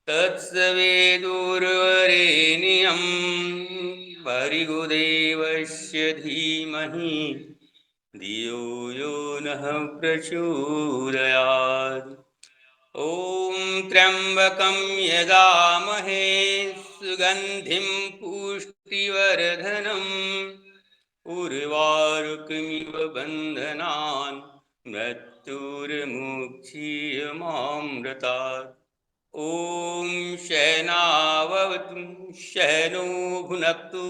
तत्सवितुर्वरेण्यं भर्गो देवस्य धीमहि धियो यो नः प्रचोदयात्। ॐ त्र्यम्बकं यजामहे सुगन्धिं पुष्टिवर्धनम् उर्वारुकमिव बन्धनान् मृत्युर्मुक्षीयमामृतात्। ॐ शयनावतु शयनो भुनक्तु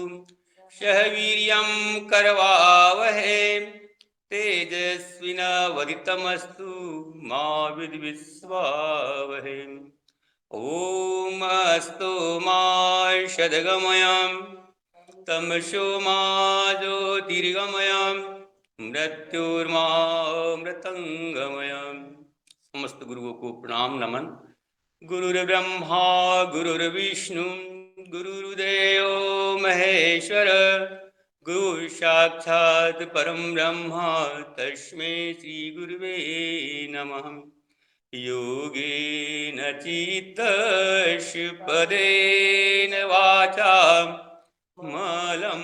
सह वीर्यं करवावहै तेजस्विनावदितमस्तु मा विद्विषावहै। ॐ अस्तु मा सद्गमयं तमसो मा ज्योतिर्गमयं मृत्युर्मामृतंगमयं। समस्त गुरुओं को प्रणाम नमन। गुरुर्ब्रह्मा गुरुर्विष्णु गुरुर्देव महेश्वर गुरु साक्षात् परम ब्रह्म तस्मै श्री गुरुवे नमः। योगेन चित्तस्य पदेन वाचा मलं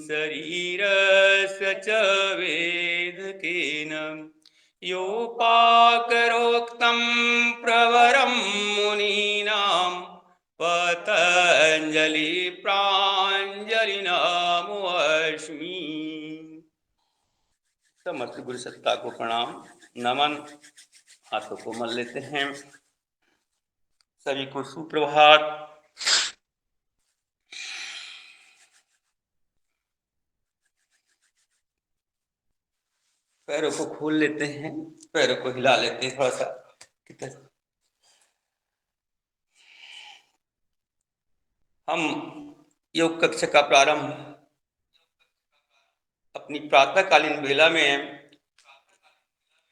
शरीरस्य च वेदकेन योपाकरोक्तं प्रवरं मुनीनां पतञ्जलि प्राञ्जलिनामोऽस्मि। समस्त गुरु सत्ता को प्रणाम नमन। हाथों को मल लेते हैं। सभी को सुप्रभात। पैरों को खोल लेते हैं, पैरों को हिला लेते हैं थोड़ा सा। हम योग कक्ष का प्रारंभ अपनी प्रातःकालीन बेला में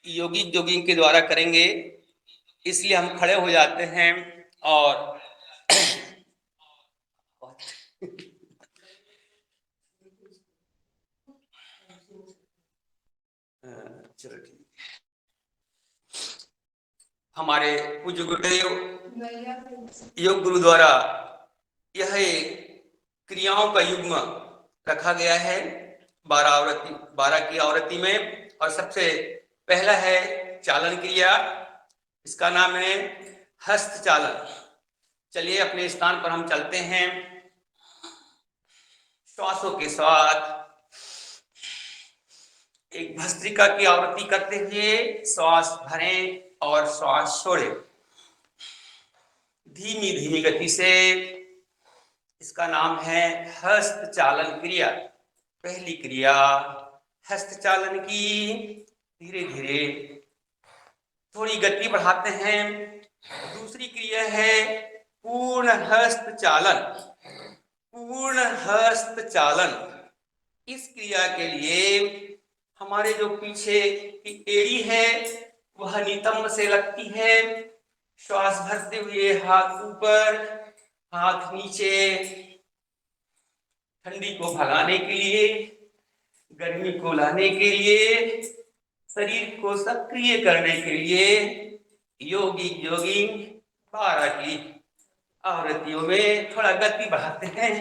योगी जोगिंग के द्वारा करेंगे, इसलिए हम खड़े हो जाते हैं और चलो ठीक। हमारे पूज्य गुरुदेव योग गुरु द्वारा यह क्रियाओं का युग्म रखा गया है 12 की आवृत्ति में। और सबसे पहला है चालन क्रिया, इसका नाम है हस्त चालन। चलिए अपने स्थान पर हम चलते हैं। श्वासों के साथ एक भस्त्रिका की आवृत्ति करते हुए श्वास भरें और श्वास छोड़ें धीमी धीमी गति से। इसका नाम है हस्त चालन क्रिया। पहली क्रिया हस्त चालन की, धीरे धीरे थोड़ी गति बढ़ाते हैं। दूसरी क्रिया है पूर्ण हस्त चालन। पूर्ण हस्त चालन, इस क्रिया के लिए हमारे जो पीछे की एड़ी है वह नितंब से लगती है। श्वास भरते हुए हाथ ऊपर हाथ नीचे, ठंडी को भगाने के लिए, गर्मी को लाने के लिए, शरीर को सक्रिय करने के लिए योगी 12 की आवृत्तियों में थोड़ा गति बढ़ाते हैं।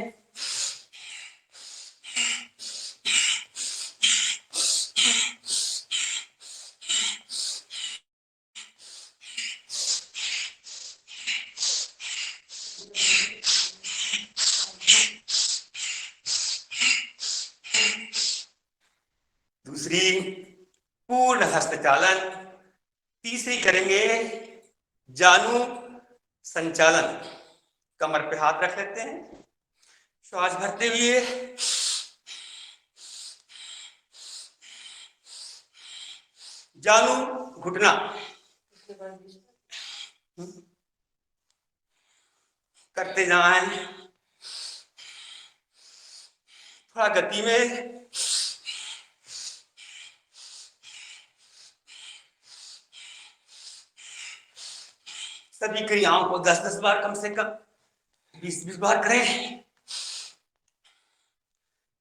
दूसरी पूर्ण हस्तचालन। तीसरी करेंगे जानु संचालन। कमर पे हाथ रख लेते हैं, श्वास भरते हुए जालू घुटना करते जाएं, थोड़ा गति में। सभी क्रियाओं को 10-10 बार, कम से कम 20-20 बार करें।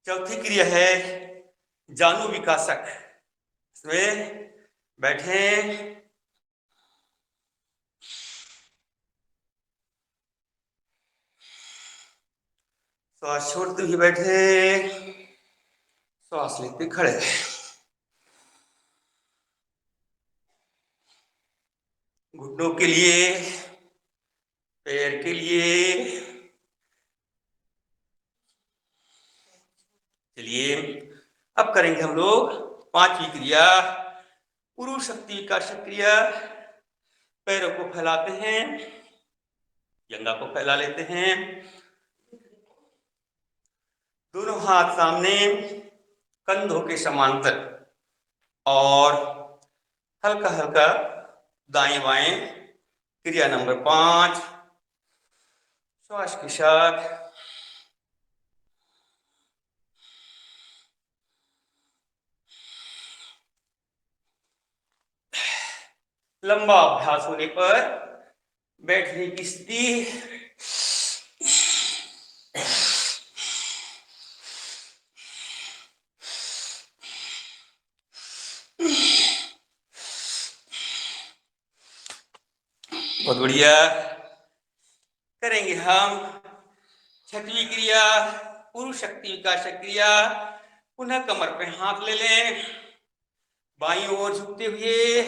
चौथी क्रिया है जानु विकासक। इसमें बैठे, श्वास छोड़ते हुए बैठे, श्वास लेते खड़े। घुटनों के लिए, पैर के लिए। चलिए अब करेंगे हम लोग पांचवी क्रिया, पुरुष शक्ति विकासक क्रिया। पैरों को फैलाते हैं, जंघा को फैला लेते हैं, दोनों हाथ सामने कंधों के समांतर, और हल्का हल्का दाएं बाएं। क्रिया नंबर 5, श्वास के साथ लंबा अभ्यास होने पर बैठने की स्थिति। बहुत बढ़िया। करेंगे हम छठवीं क्रिया, पुरुष शक्ति विकासक क्रिया। पुनः कमर पे हाथ ले लें, बाईं ओर झुकते हुए,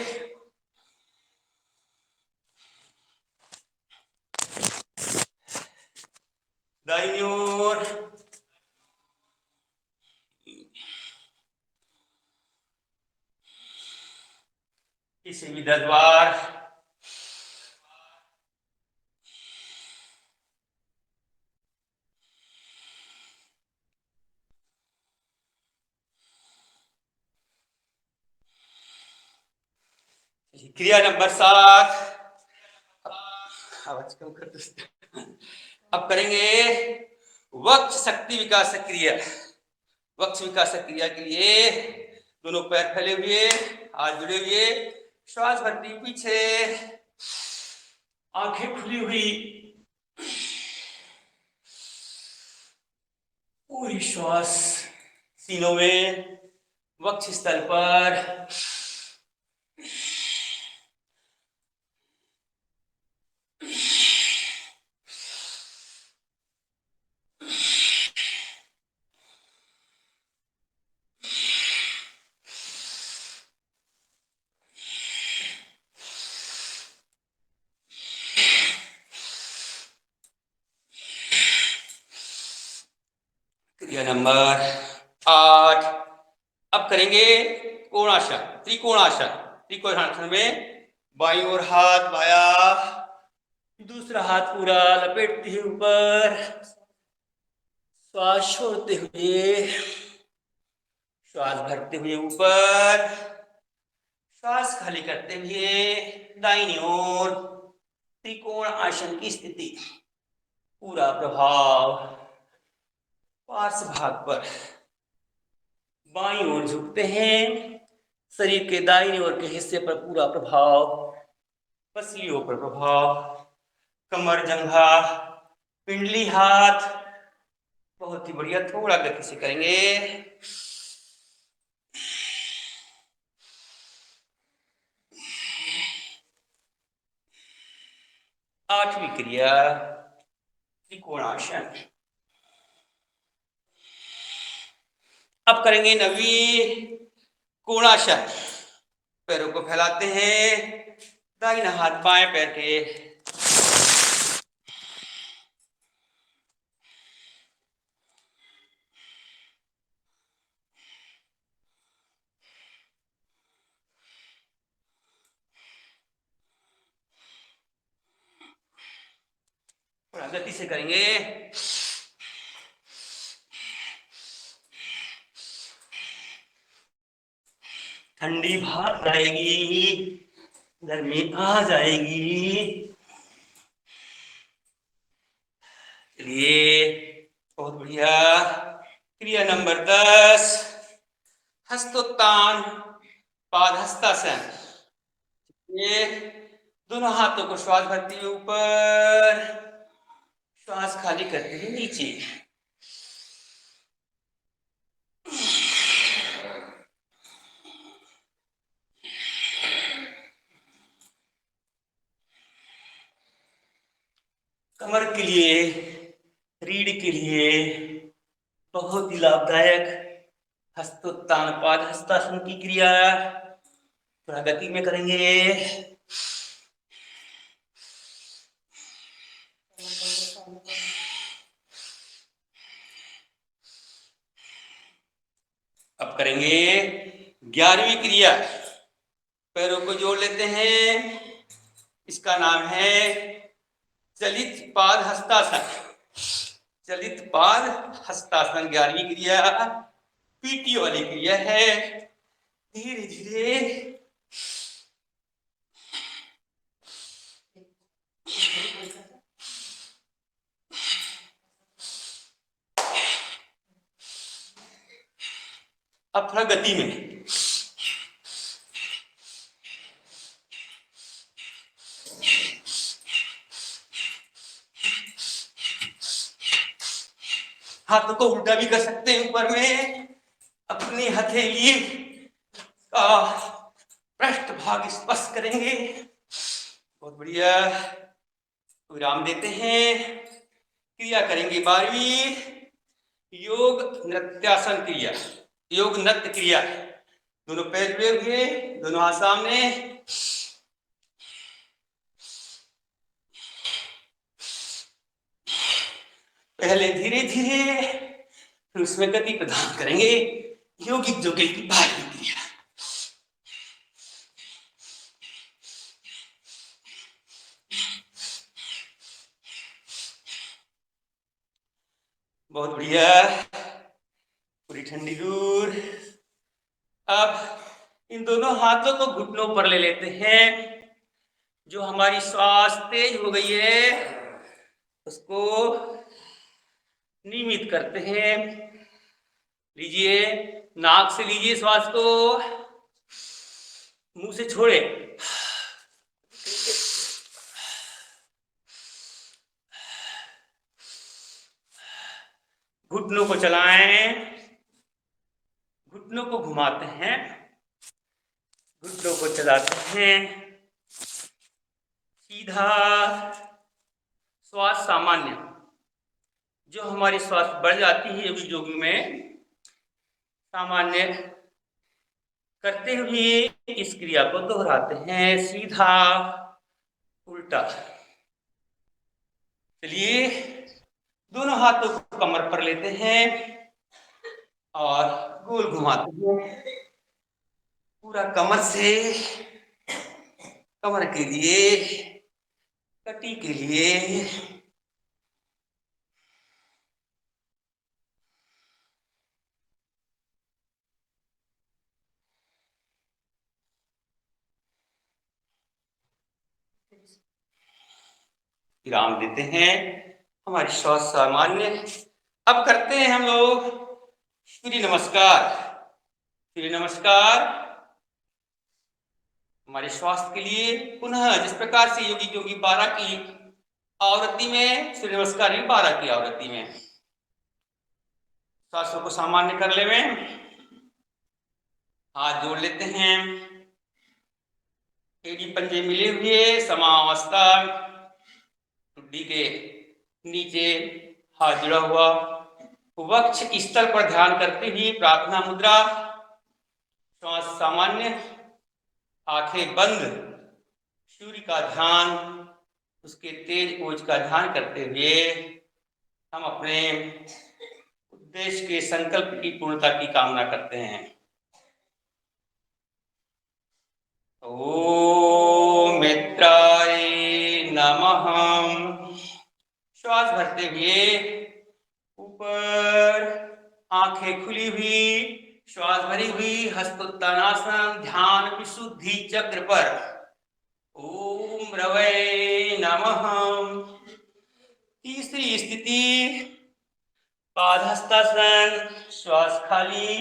दाईं ओर। इसे भी 10 बार। क्रिया नंबर 7, आवाज कम कर दो। अब करेंगे वक्ष शक्ति विकासक क्रिया। वक्ष विकासक क्रिया के लिए दोनों पैर फैले हुए, हाथ जुड़े हुए, श्वास भरती पीछे, आंखें खुली हुई, पूरी श्वास सीनों में, वक्ष स्थल पर। क्रिया नंबर 8, अब करेंगे कोणासन, त्रिकोणासन। त्रिकोणासन में बाईं ओर हाथ बाया, दूसरा हाथ पूरा लपेटते हुए ऊपर, श्वास छोड़ते हुए, श्वास भरते हुए ऊपर, श्वास खाली करते हुए दाहिनी ओर। त्रिकोण आसन की स्थिति, पूरा प्रभाव पार्श्व भाग पर। बाईं ओर झुकते हैं, शरीर के दाहिनी ओर के हिस्से पर पूरा प्रभाव, पसलियों पर प्रभाव, कमर, जंघा, पिंडली, हाथ। बहुत ही बढ़िया, थोड़ा गति से करेंगे। आठवीं क्रिया, त्रिकोणासन। अब करेंगे नवीं कोणासन। पैरों को फैलाते हैं, दाहिना हाथ बाएं पैर के, थोड़ा गति से करेंगे। ठंडी भाग जाएगी, गर्मी आ जाएगी। चलिए, बहुत बढ़िया। क्रिया नंबर 10, हस्तोत्तान पाद हस्तासन। ये दोनों हाथों को श्वास भरते हुए ऊपर, श्वास खाली करते हुए नीचे। कमर के लिए, रीढ़ के लिए बहुत ही लाभदायक हस्तोत्तान पाद हस्तासन की क्रिया। थोड़ा गति में करेंगे। अब करेंगे 11वीं क्रिया। पैरों को जोड़ लेते हैं। इसका नाम है चलित पाद हस्तासन। चलित पाद हस्तासन 11वीं क्रिया पीटी वाली क्रिया है। धीरे धीरे अब थोड़ा गति में। हाथों को उल्टा भी कर सकते हैं ऊपर में। अपनी हथेली का पृष्ठ भाग स्पर्श करेंगे। बहुत बढ़िया। विराम देते हैं। क्रिया करेंगे 12वीं, योग नृत्यासन क्रिया। योग नृत्य क्रिया। दोनों पैर जुड़े हुए, दोनों हाथ सामने। पहले धीरे धीरे, फिर उसमें गति प्रदान करेंगे। योगिक जोगिक की 12वीं क्रिया। बहुत बढ़िया। पूरी ठंडी दूर। अब इन दोनों हाथों को घुटनों पर ले लेते हैं। जो हमारी श्वास तेज हो गई है उसको नियमित करते हैं। लीजिए, नाक से लीजिए श्वास को, मुंह से छोड़े। घुटनों को चलाएं, घुटनों को घुमाते हैं, घुटनों को चलाते हैं। सीधा श्वास सामान्य। जो हमारी श्वास बढ़ जाती है योगी जोगी में, सामान्य करते हुए इस क्रिया को दोहराते हैं। सीधा उल्टा। चलिए, दोनों हाथों को कमर पर लेते हैं और गोल घुमाते हैं। पूरा कमर से कमर के लिए, कटी के लिए। विराम देते हैं। हमारी श्वास सामान्य। अब करते हैं हम लोग सूर्य नमस्कार। सूर्य नमस्कार हमारे स्वास्थ्य के लिए पुनः जिस प्रकार से योगी योगी 12 की आवृत्ति में, सूर्य नमस्कार 12 की आवृत्ति में। श्वासों को सामान्य कर ले। हाथ जोड़ लेते हैं। एड़ी पंजे मिले हुए, समावस्था। ठुड्डी के नीचे हाथ जुड़ा हुआ, वक्ष स्थल पर ध्यान करते हुए प्रार्थना मुद्रा। श्वास सामान्य, आंखें बंद। सूर्य का ध्यान, उसके तेज ओज का ध्यान करते हुए हम अपने उद्देश्य के संकल्प की पूर्णता की कामना करते हैं। ओम मित्राय नमः। श्वास भरते हुए ऊपर, आंखें खुली हुई, श्वास भरी हुई हस्तोत्तानासन, ध्यान विशुद्धि चक्र पर। ओम रवै नमः। तीसरी स्थिति पादहस्तासन, श्वास खाली,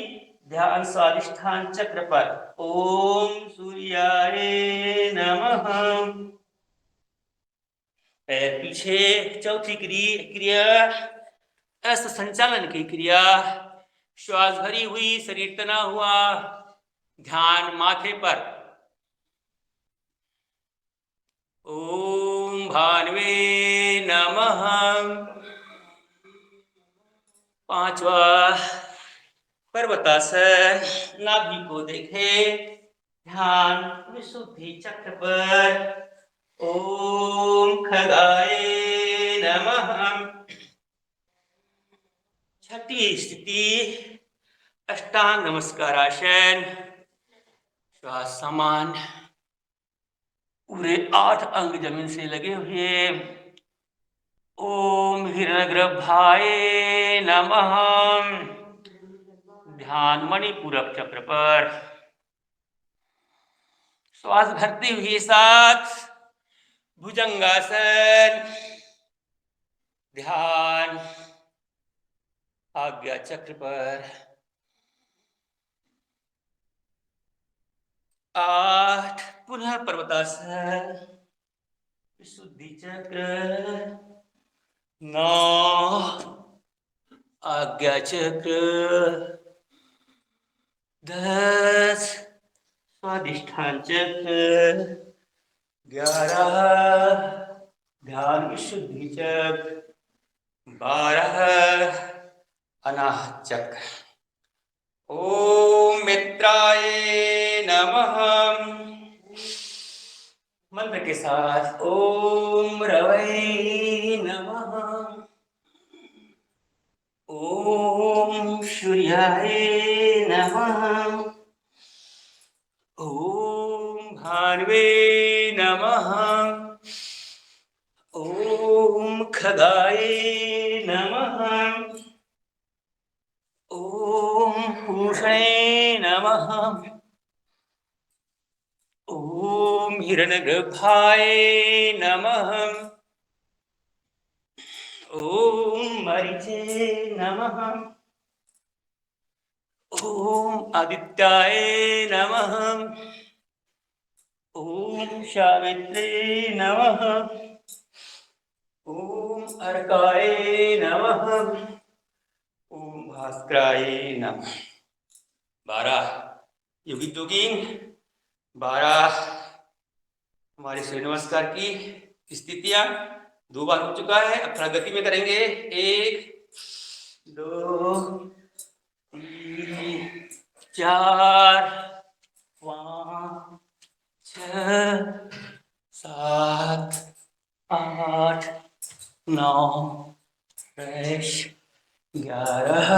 ध्यान स्वादिष्ठान चक्र पर। ओम सूर्याय नमः। पैर पीछे। चौथी क्रिया अस्त संचालन की क्रिया। श्वास भरी हुई, शरीर तना हुआ, ध्यान माथे पर। ओम भानवे नमः। पांचवा पर्वतासन, नाभि को देखे, ध्यान विशुद्धि चक्र पर। ओम खगाय नमः। छठी स्थिति अष्टांग नमस्कारासन, श्वास समान, पूरे 8 अंग जमीन से लगे हुए। ओम हिरण्यगर्भाय नमः। ध्यान मणिपूरक चक्र पर। श्वास भरते हुए साथ भुजंगासन, ध्यान आज्ञा चक्र पर। 8 पुनः पर्वतासन, विशुद्धि चक्र। 9 आज्ञा चक्र। 10 स्वादिष्ठान चक्र। 11 ध्यान विशुद्धि चक्र। 12 अनाहत चक्र। ओम मित्राय नमः। मंत्र के साथ ओम रवै नमः। ओम सूर्याय नमः। ओम भानवे नमः। ओम खगाय नमः। ओम पूषणे नमः। ओम हिरण्यगर्भाय नमः। ओम मरीचे नमः। ओम आदित्याय नमः। ओम सावित्रे नमः। ओम अर्काय नमः। ओम भास्कराय नमः। 12 योगी जोगिंग। 12 हमारे सूर्य नमस्कार की स्थितियां 2 बार हो चुका है। अब थोड़ा गति में करेंगे। 1 2 3 4 5 6 7 8 9 10 11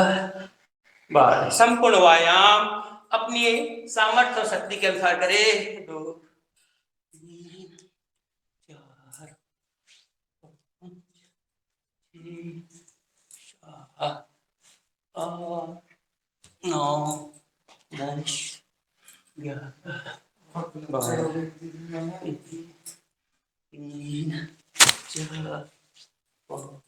12। संपूर्ण व्यायाम अपनी सामर्थ्य और शक्ति के अनुसार करें। 2 3 4 5 6 7 8 9 10 11 12 3 4 5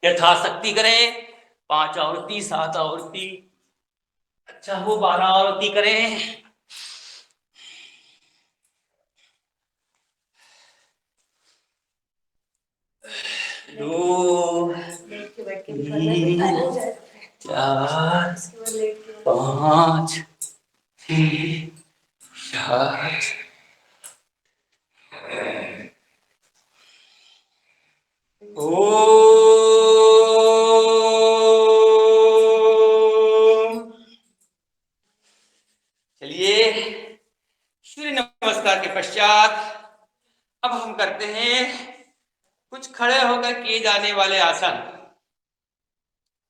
यथाशक्ति करें। 5 आवृत्ति, 7 आवृत्ति, अच्छा हो 12 आवृत्ति करें। 2 3 4 5 6 7 ओम। चलिए सूर्य नमस्कार के पश्चात अब हम करते हैं कुछ खड़े होकर किए जाने वाले आसन।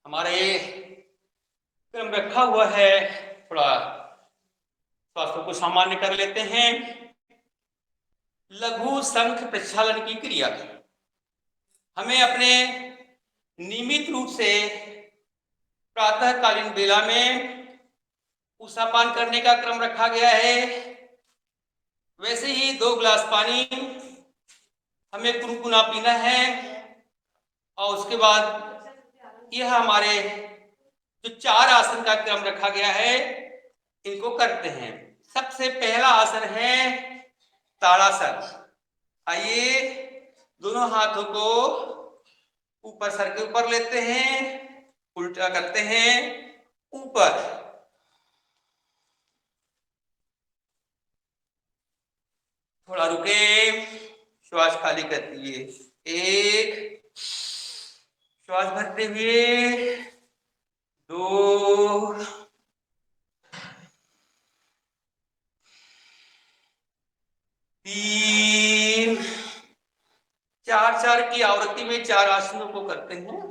हमारा ये क्रम रखा हुआ है, थोड़ा श्वासों को सामान्य कर लेते हैं। लघु शंख प्रक्षालन की क्रिया हमें अपने नियमित रूप से प्रातःकालीन बेला में उषापान करने का क्रम रखा गया है। वैसे ही 2 गिलास पानी हमें कुनकुना पीना है और उसके बाद यह हमारे जो 4 आसन का क्रम रखा गया है इनको करते हैं। सबसे पहला आसन है ताड़ासन। आइए दोनों हाथों को ऊपर सर के ऊपर लेते हैं, उल्टा करते हैं ऊपर, थोड़ा रुके, श्वास खाली करते हुए 1, श्वास भरते हुए 2, 3, 4 की आवृत्ति में 4 आसनों को करते हैं।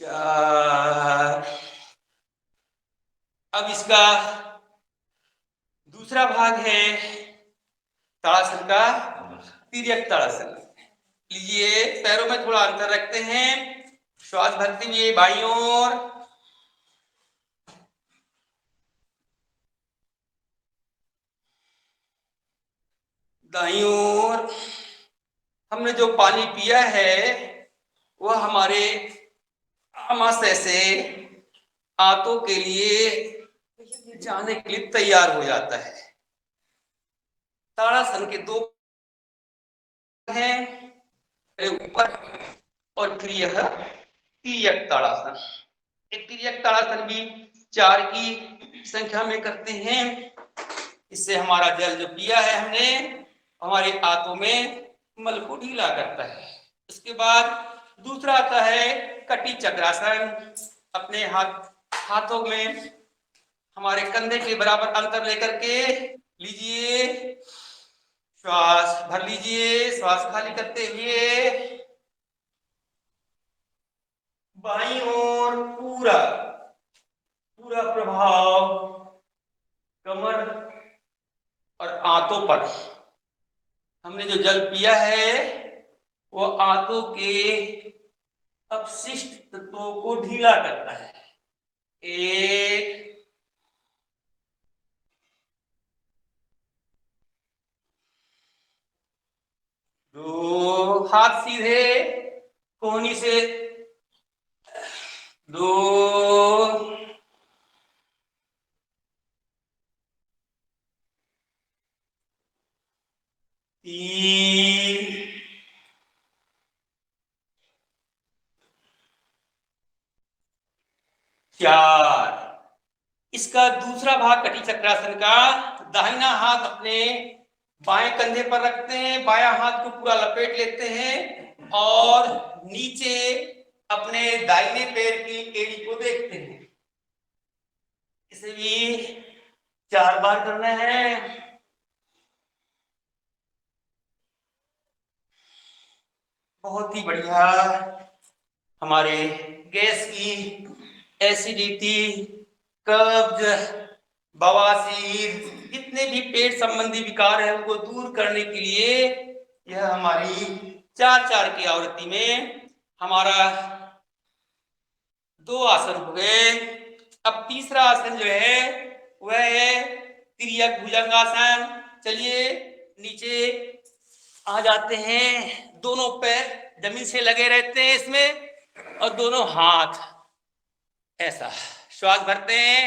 4। अब इसका दूसरा भाग है ताड़ासन का, तिर्यक ताड़ासन। लीजिए पैरों में थोड़ा अंतर रखते हैं, श्वास भरते हुए बाईं ओर, दाईं ओर। हमने जो पानी पिया है वह हमारे आमाशय से आंतों के लिए जाने के लिए तैयार हो जाता है। ताड़ासन के 2 हैं, ऊपर और फिर यह तिर्यक ताड़ासन। एक तिर्यक ताड़ासन भी 4 की संख्या में करते हैं। इससे हमारा जल जो पिया है हमने हमारे आंतों में मल को ढीला करता है। उसके बाद दूसरा आता है कटी चक्रासन। अपने हाथों में हमारे कंधे के बराबर अंतर लेकर के लीजिए, श्वास भर लीजिए, श्वास खाली करते हुए बाईं ओर पूरा प्रभाव कमर और आंतों पर। हमने जो जल पिया है वो आंतों के अपशिष्ट तत्वों को ढीला करता है। 1, 2, हाथ सीधे कोहनी से, 2, 3, 4। इसका दूसरा भाग कटी चक्रासन का, दाहिना हाथ अपने बाएं कंधे पर रखते हैं, बायां हाथ को पूरा लपेट लेते हैं और नीचे अपने दाहिने पैर की एड़ी को देखते हैं। इसे भी 4 बार करना है। बहुत ही बढ़िया। हमारे गैस की, एसिडिटी, कब्ज, बवासीर, जितने भी पेट संबंधी विकार है उनको दूर करने के लिए यह हमारी 4 की आवृत्ति में हमारा 2 आसन हो गए। अब तीसरा आसन जो है वह है तिर्यक भुजंगासन। चलिए नीचे आ जाते हैं, दोनों पैर जमीन से लगे रहते हैं इसमें और दोनों हाथ ऐसा, श्वास भरते हैं,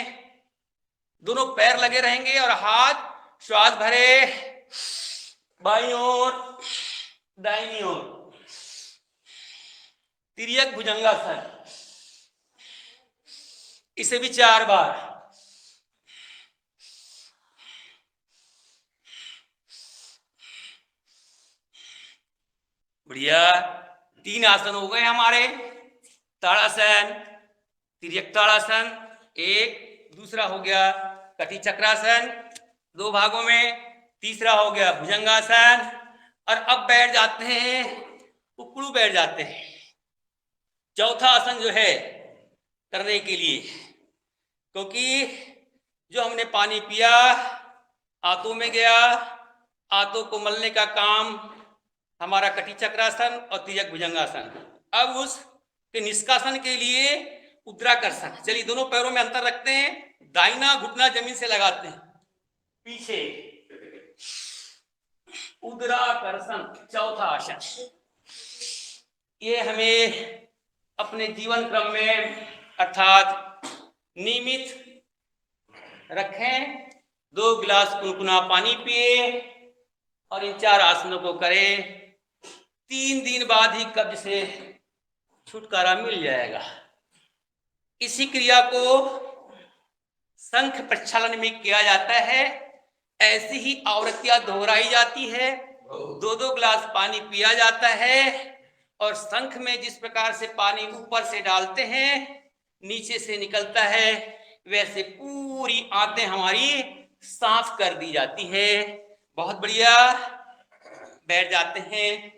दोनों पैर लगे रहेंगे और हाथ श्वास भरे बाईं ओर दाहिनी ओर, तिर्यक भुजंगासन। इसे भी 4 बार। बढ़िया। 3 आसन हो गए हमारे, ताड़ासन, तिर्यक ताड़ासन 1, दूसरा हो गया कटी चक्रासन 2 भागों में, तीसरा हो गया भुजंगासन। और अब बैठ जाते हैं, उकड़ू बैठ जाते हैं। चौथा आसन जो है करने के लिए, क्योंकि जो हमने पानी पिया आंतों में गया, आंतों को मलने का काम हमारा कटी चक्रासन और तिर्यक भुजंगासन। अब उस के निष्कासन के लिए उद्राकर्षण। चलिए दोनों पैरों में अंतर रखते हैं, दाहिना घुटना जमीन से लगाते हैं, पीछे उद्राकर्षण चौथा आसन। ये हमें अपने जीवन क्रम में अर्थात नियमित रखें। 2 गिलास कुनकुना पानी पिए और इन 4 आसनों को करें। 3 दिन बाद ही कब्ज से छुटकारा मिल जाएगा। इसी क्रिया को शंख प्रक्षालन में किया जाता है। ऐसी ही आवृत्तियां दोहराई जाती है। 2-2 गिलास पानी पिया जाता है और शंख में जिस प्रकार से पानी ऊपर से डालते हैं नीचे से निकलता है, वैसे पूरी आंतें हमारी साफ कर दी जाती है। बहुत बढ़िया, बैठ जाते हैं।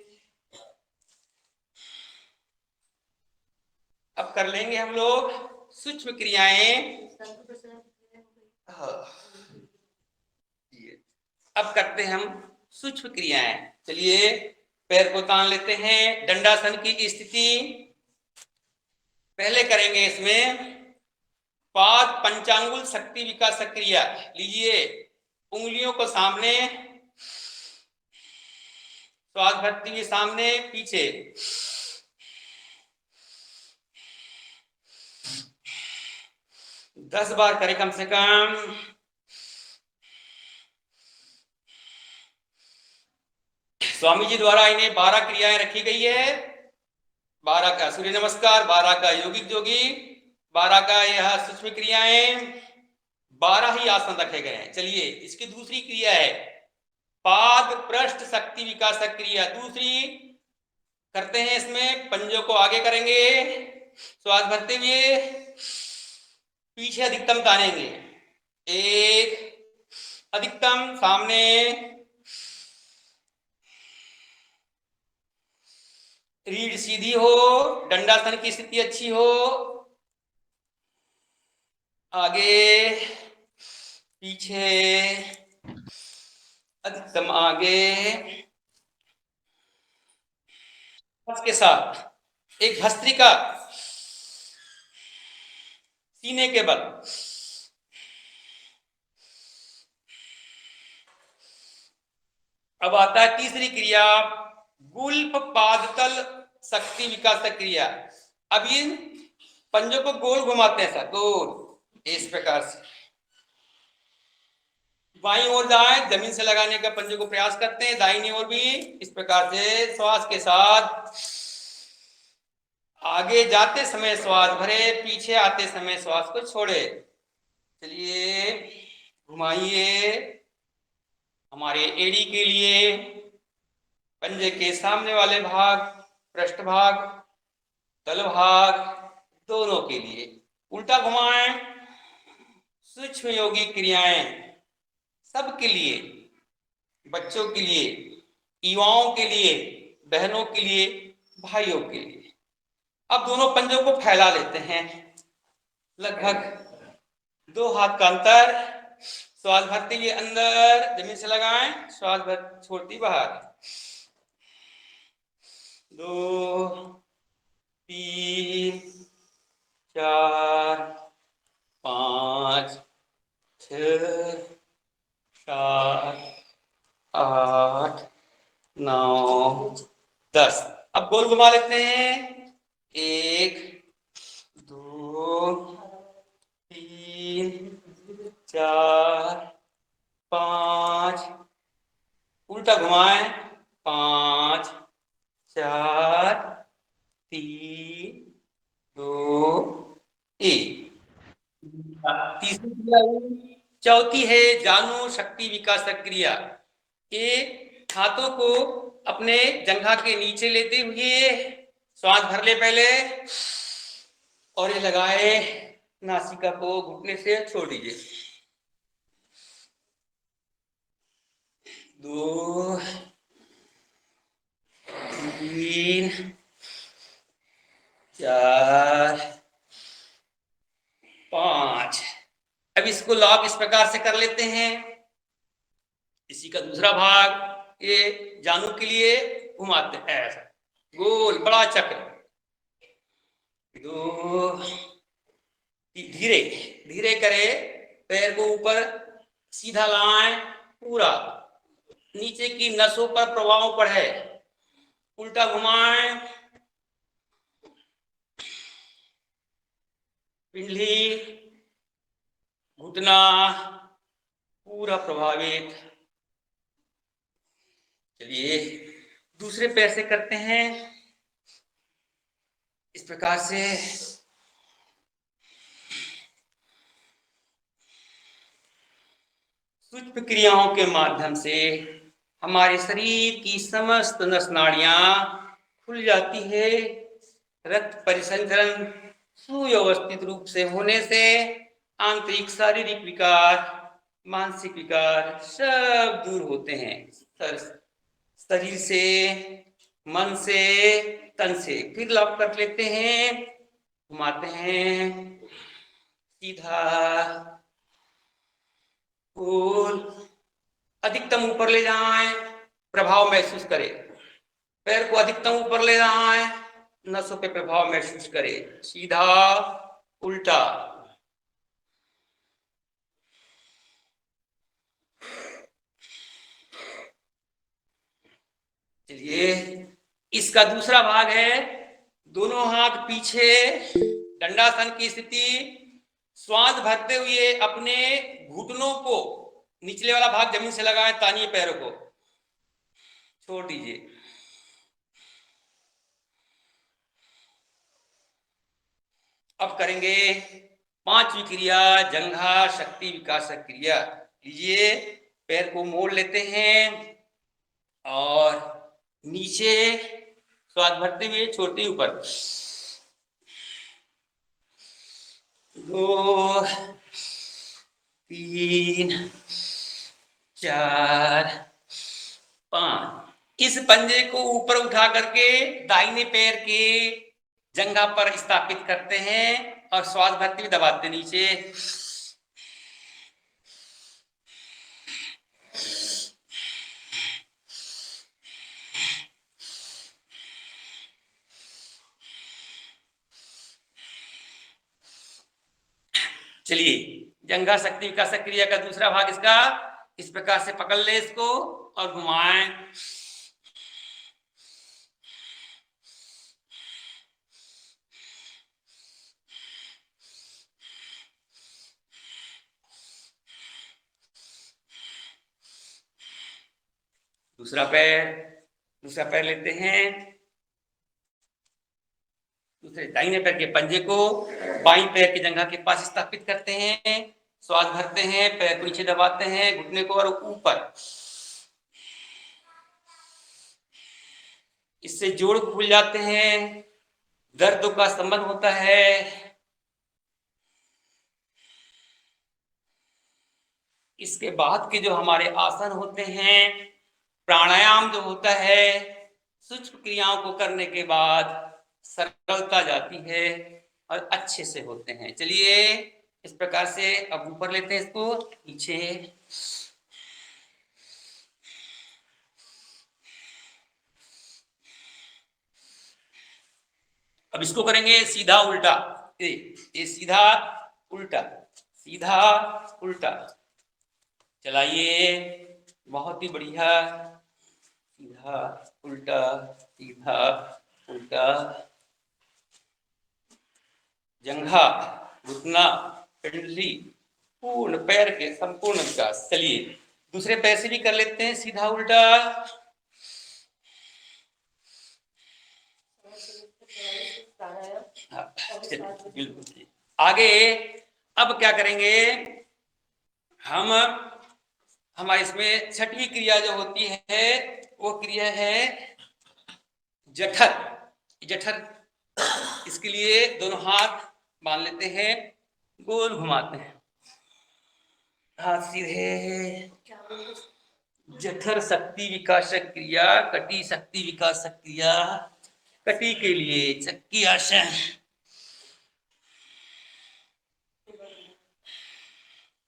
अब कर लेंगे हम लोग सूक्ष्म क्रियाएं। अब करते हैं हम सूक्ष्म क्रियाएं। चलिए पैर को तान लेते हैं, दंडासन की स्थिति पहले करेंगे। इसमें पाद पंचांगुल शक्ति विकास क्रिया लीजिए। उंगलियों को सामने, श्वास भरते हुए सामने पीछे, 10 बार करें कम से कम। स्वामी जी द्वारा इन्हें 12 क्रियाएं रखी गई है। 12 का सूर्य नमस्कार, 12 का योगिक जोगी, 12 का यह सूक्ष्म क्रियाएं, 12 ही आसन रखे गए हैं। चलिए इसकी दूसरी क्रिया है पाद पृष्ठ शक्ति विकास क्रिया। दूसरी करते हैं, इसमें पंजों को आगे करेंगे, श्वास भरते हुए पीछे अधिकतम तानेंगे। 1 अधिकतम सामने, रीढ़ सीधी हो, दंडासन की स्थिति अच्छी हो, आगे पीछे अधिकतम आगे। के साथ एक भस्त्रिका सीने के बल। अब आता है तीसरी क्रिया गुल्फ पादतल शक्ति विकास क्रिया। अब इन पंजों को गोल घुमाते हैं सर, गोल इस प्रकार से बाईं ओर जाए, जमीन से लगाने का पंजों को प्रयास करते हैं, दाहिनी ओर भी इस प्रकार से। श्वास के साथ आगे जाते समय श्वास भरे, पीछे आते समय श्वास को छोड़े। चलिए घुमाइए। हमारे एड़ी के लिए पंजे के सामने वाले भाग, पृष्ठ भाग, तल भाग, दोनों के लिए उल्टा घुमाएं। सूक्ष्म योगी क्रियाएं सबके लिए, बच्चों के लिए, युवाओं के लिए, बहनों के लिए, भाइयों के लिए। अब दोनों पंजों को फैला लेते हैं, लगभग 2 हाथ का अंतर। श्वास भरते हुए अंदर जमीन से लगाएं, श्वास भर छोड़ती बाहर। 2 3 4 5 6 7 8 9 10। अब गोल घुमा लेते हैं। 1 2 3 4 5, उल्टा घुमाएं, 5 4 3 2 1। तीसरी क्रिया चौथी है जानू शक्ति विकास क्रिया। ये हाथों को अपने जंघा के नीचे लेते हुए श्वास भर ले पहले, और ये लगाए नासिका को घुटने से छोड़ दीजिए। 2 3 4 5। अब इसको लॉक इस प्रकार से कर लेते हैं। इसी का दूसरा भाग ये जानू के लिए घुमाते हैं ऐसा गोल बड़ा चक्र। दो धीरे धीरे करे, पैर को ऊपर सीधा लाएं, पूरा नीचे की नसों पर प्रभाव पड़े, उल्टा घुमाएं, पिंडली घुटना पूरा प्रभावित। चलिए दूसरे पैर से करते हैं इस प्रकार से। सूक्ष्म क्रियाओं के माध्यम से हमारे शरीर की समस्त नस नाड़ियां खुल जाती है। रक्त परिसंचरण सुव्यवस्थित रूप से होने से आंतरिक शारीरिक विकार, मानसिक विकार सब दूर होते हैं। शरीर से, मन से, तन से। फिर लॉक कर लेते हैं, घुमाते हैं सीधा गोल, अधिकतम ऊपर ले जाएं, प्रभाव महसूस करें। पैर को अधिकतम ऊपर ले जाएं, नसों पे प्रभाव महसूस करें। सीधा उल्टा, चलिए इसका दूसरा भाग है दोनों हाथ पीछे, दंडासन की स्थिति। श्वास भरते हुए अपने घुटनों को, निचले वाला भाग जमीन से लगाएं, तानिए पैरों को, छोड़ दीजिए। अब करेंगे पांचवी क्रिया, जंघा शक्ति विकासक क्रिया। लीजिए पैर को मोड़ लेते हैं और नीचे श्वास भरते हुए छोड़ते ऊपर। 2 3 4 5। इस पंजे को ऊपर उठा करके दाहिने पैर के जंघा पर स्थापित करते हैं और श्वास भरते हुए दबाते नीचे। चलिए जंघा शक्ति विकासक क्रिया का दूसरा भाग इसका इस प्रकार से पकड़ ले इसको और घुमाएं। दूसरा पैर लेते हैं, दूसरे दाहिने पैर के पंजे को बाईं पैर की जंघा के पास स्थापित करते हैं। श्वास भरते हैं, पैर को नीचे दबाते हैं, घुटने को और ऊपर। इससे जोड़ खुल जाते हैं, दर्द का संबंध होता है। इसके बाद के जो हमारे आसन होते हैं, प्राणायाम जो होता है, सूक्ष्म क्रियाओं को करने के बाद सरलता जाती है और अच्छे से होते हैं। चलिए इस प्रकार से अब ऊपर लेते हैं इसको, नीचे। अब इसको करेंगे सीधा उल्टा। ये सीधा उल्टा, सीधा उल्टा। चलाइए, बहुत ही बढ़िया। सीधा उल्टा, सीधा उल्टा। जंघा, घुटना, पिंडली, पूर्ण पैर के संपूर्ण विकास। चलिए दूसरे पैर से भी कर लेते हैं सीधा उल्टा। बिल्कुल। आगे अब क्या करेंगे हम, हमारे इसमें छठवीं क्रिया जो होती है वो क्रिया है जठर। जठर, इसके लिए दोनों हाथ बांध लेते हैं, गोल घुमाते हैं, हाथ सीधे। जठर शक्ति विकासक क्रिया, कटी शक्ति विकासक क्रिया। कटी के लिए चक्की आसन।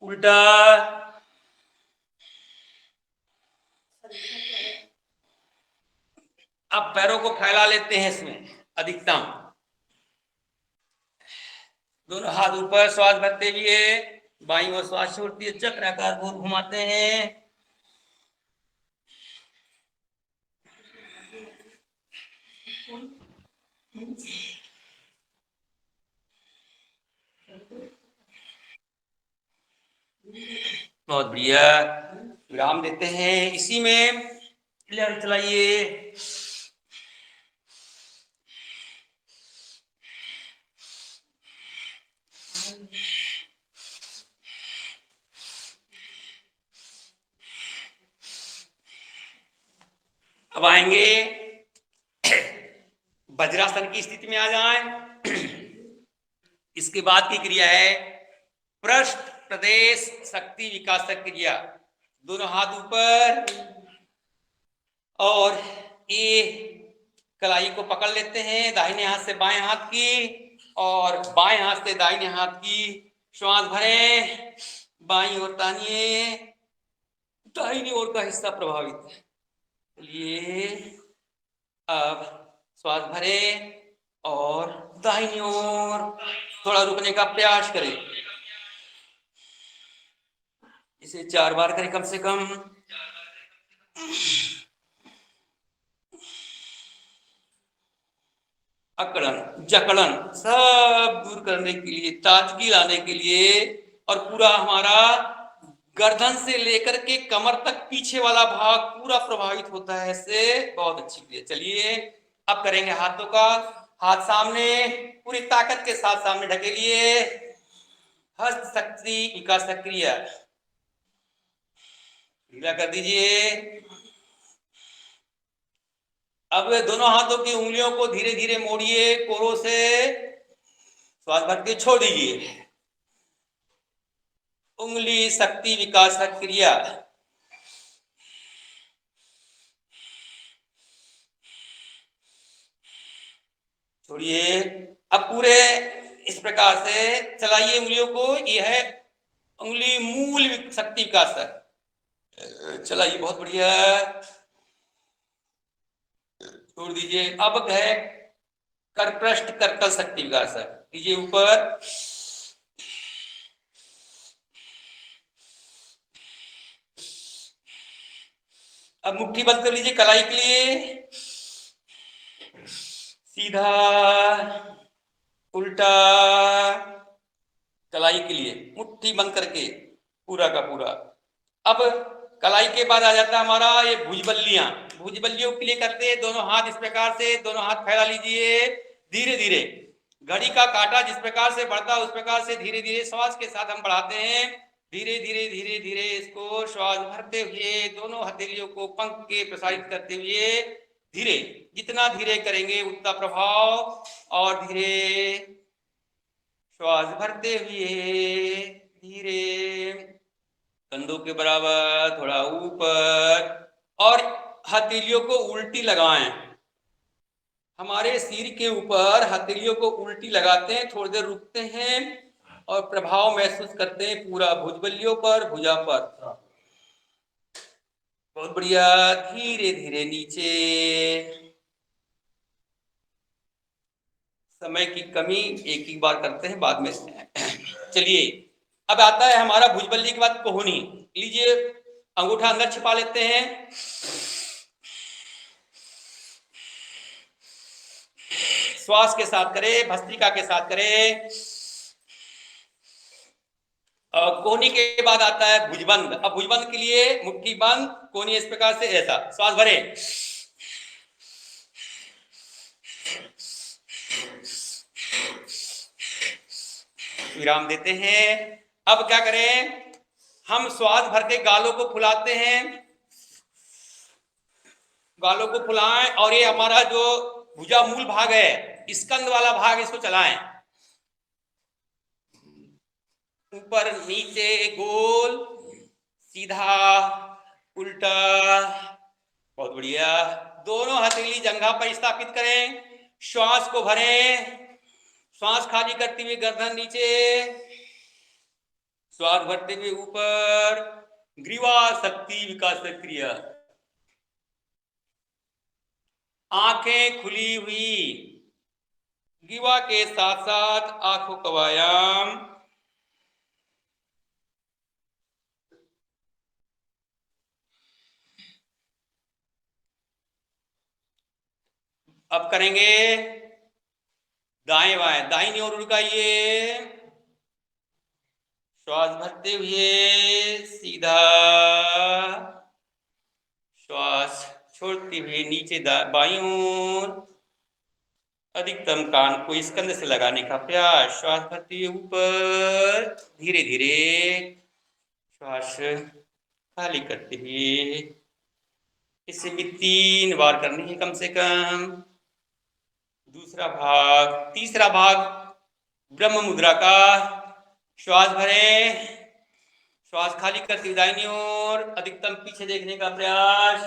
उल्टा, अब पैरों को फैला लेते हैं इसमें अधिकतम, दोनों हाथ ऊपर, श्वास भरते हुए बाईं ओर श्वास छोड़ती है, चक्राकार गोल घुमाते हैं। बहुत बढ़िया, विराम देते हैं। इसी में चलाइए। अब आएंगे वज्रासन की स्थिति में आ जाएं। इसके बाद की क्रिया है पृष्ठ प्रदेश शक्ति विकासक क्रिया। दोनों हाथ ऊपर और ये कलाई को पकड़ लेते हैं, दाहिने हाथ से बाएं हाथ की और बाएं हाथ से दाहिने हाथ की। श्वास भरें, बाईं ओर तानिए, दाहिनी ओर का हिस्सा प्रभावित है। चलिए, अब श्वास भरें और दाहिनी ओर थोड़ा रुकने का प्रयास करें। इसे 4 बार करें कम से कम। अकड़न जकड़न सब दूर करने के लिए, ताजगी लाने के लिए, और पूरा हमारा गर्दन से लेकर के कमर तक पीछे वाला भाग पूरा प्रभावित होता है इससे। बहुत अच्छी क्रिया। चलिए, अब करेंगे हाथों का, हाथ सामने, पूरी ताकत के साथ सामने ढकेलिए। हस्त शक्ति विकास क्रिया कर दीजिए। अब दोनों हाथों की उंगलियों को धीरे धीरे मोड़िए, कोरों से श्वास भर के छोड़ दीजिए। उंगली शक्ति विकास क्रिया। छोड़िए। अब पूरे इस प्रकार से चलाइए उंगलियों को। यह है उंगली मूल शक्ति विकास। चलाइए, बहुत बढ़िया। छोड़ दीजिए। अब है करपृष्ठ करतल शक्ति विकास। कीजिए ऊपर, अब मुट्ठी बंद कर लीजिए कलाई के लिए। सीधा, उल्टा, कलाई के लिए मुट्ठी बंद करके पूरा का पूरा। अब कलाई के बाद आ जाता है हमारा ये भुजबल्लियां। भुजबल्लियों के लिए करते हैं दोनों हाथ इस प्रकार से, दोनों हाथ फैला लीजिए। धीरे धीरे घड़ी का कांटा जिस प्रकार से बढ़ता है उस प्रकार से धीरे धीरे श्वास के साथ हम बढ़ाते हैं। धीरे धीरे धीरे धीरे इसको श्वास भरते हुए दोनों हथेलियों को पंख के प्रसारित करते हुए धीरे, जितना धीरे करेंगे उतना प्रभाव। और धीरे श्वास भरते हुए धीरे कंधों के बराबर थोड़ा ऊपर, और हथेलियों को उल्टी लगाएं। हमारे सिर के ऊपर हथेलियों को उल्टी लगाते हैं, थोड़ी देर रुकते हैं और प्रभाव महसूस करते हैं पूरा भुजबल्लियों पर, भुजा पर। बहुत बढ़िया। धीरे धीरे नीचे। समय की कमी, एक ही बार करते हैं बाद में। चलिए, अब आता है हमारा भुजबल्ली के बाद कोहनी। लीजिए, अंगूठा अंदर छिपा लेते हैं। श्वास के साथ करें, भस्त्रिका के साथ करें। कोहनी के बाद आता है भुजबंद। अब भुजबंद के लिए मुट्ठी बंद, कोहनी इस प्रकार से, ऐसा श्वास भरे, विराम देते हैं। अब क्या करें, हम श्वास भर के गालों को फुलाते हैं। गालों को फुलाएं और ये हमारा जो भुजा मूल भाग है, स्कंद वाला भाग, इसको चलाएं ऊपर नीचे, गोल, सीधा, उल्टा। बहुत बढ़िया। दोनों हथेली जंघा पर स्थापित करें। श्वास को भरें, श्वास खाली करते हुए गर्दन नीचे, श्वास भरते हुए ऊपर, ग्रीवा शक्ति विकास क्रिया। आंखें खुली हुई, ग्रीवा के साथ साथ आंखों का व्यायाम। अब करेंगे दाएं बाएं, दाहिनी ओर लुकाइए, श्वास भरते हुए सीधा, श्वास छोड़ते हुए नीचे बाईं ओर, अधिकतम कान को स्कंध से लगाने का प्रयास। श्वास भरते हुए ऊपर, धीरे धीरे श्वास खाली करते हुए, इसे भी 3 बार करनी है कम से कम। दूसरा भाग, तीसरा भाग ब्रह्म मुद्रा का। श्वास भरें, श्वास खाली करते हुए दाहिनी ओर, अधिकतम पीछे देखने का प्रयास,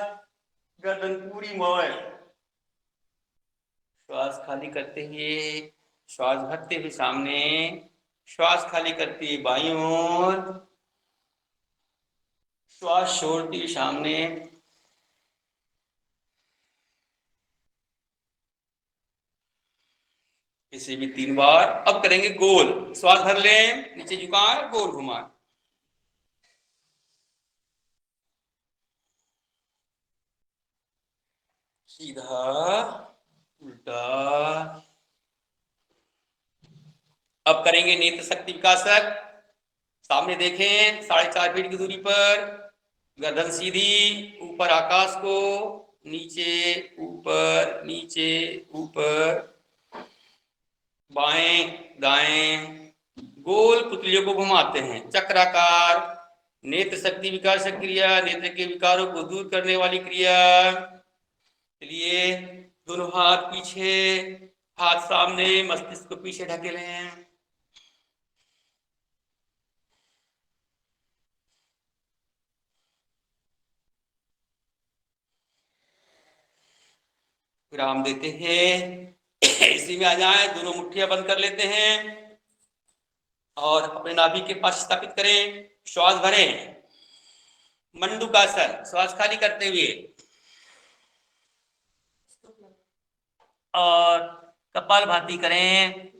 गर्दन पूरी मोड़। श्वास खाली करते हुए, श्वास भरते हुए सामने, श्वास खाली करते हुए बाईं ओर, श्वास छोड़ते हुए सामने। इसे भी 3 बार। अब करेंगे गोल, श्वास भर लें, नीचे झुकाएं, गोल घुमाएं। सीधा, उल्टा। अब करेंगे नेत्र शक्ति विकासक। सामने देखें, 4.5 फीट की दूरी पर, गर्दन सीधी, ऊपर आकाश को, नीचे ऊपर, नीचे ऊपर, बाएं दाएं, गोल पुतलियों को घुमाते हैं, चक्राकार। नेत्र शक्ति विकास क्रिया, नेत्र के विकारों को दूर करने वाली क्रिया। चलिए, दोनों हाथ पीछे, हाथ सामने, मस्तिष्क को पीछे ढकेलें। विराम देते हैं, इसी में आ जाए, दोनों मुट्ठियां बंद कर लेते हैं और अपने नाभि के पास स्थापित करें। श्वास भरें, मंडूकासन, श्वास खाली करते हुए, और कपालभाति करें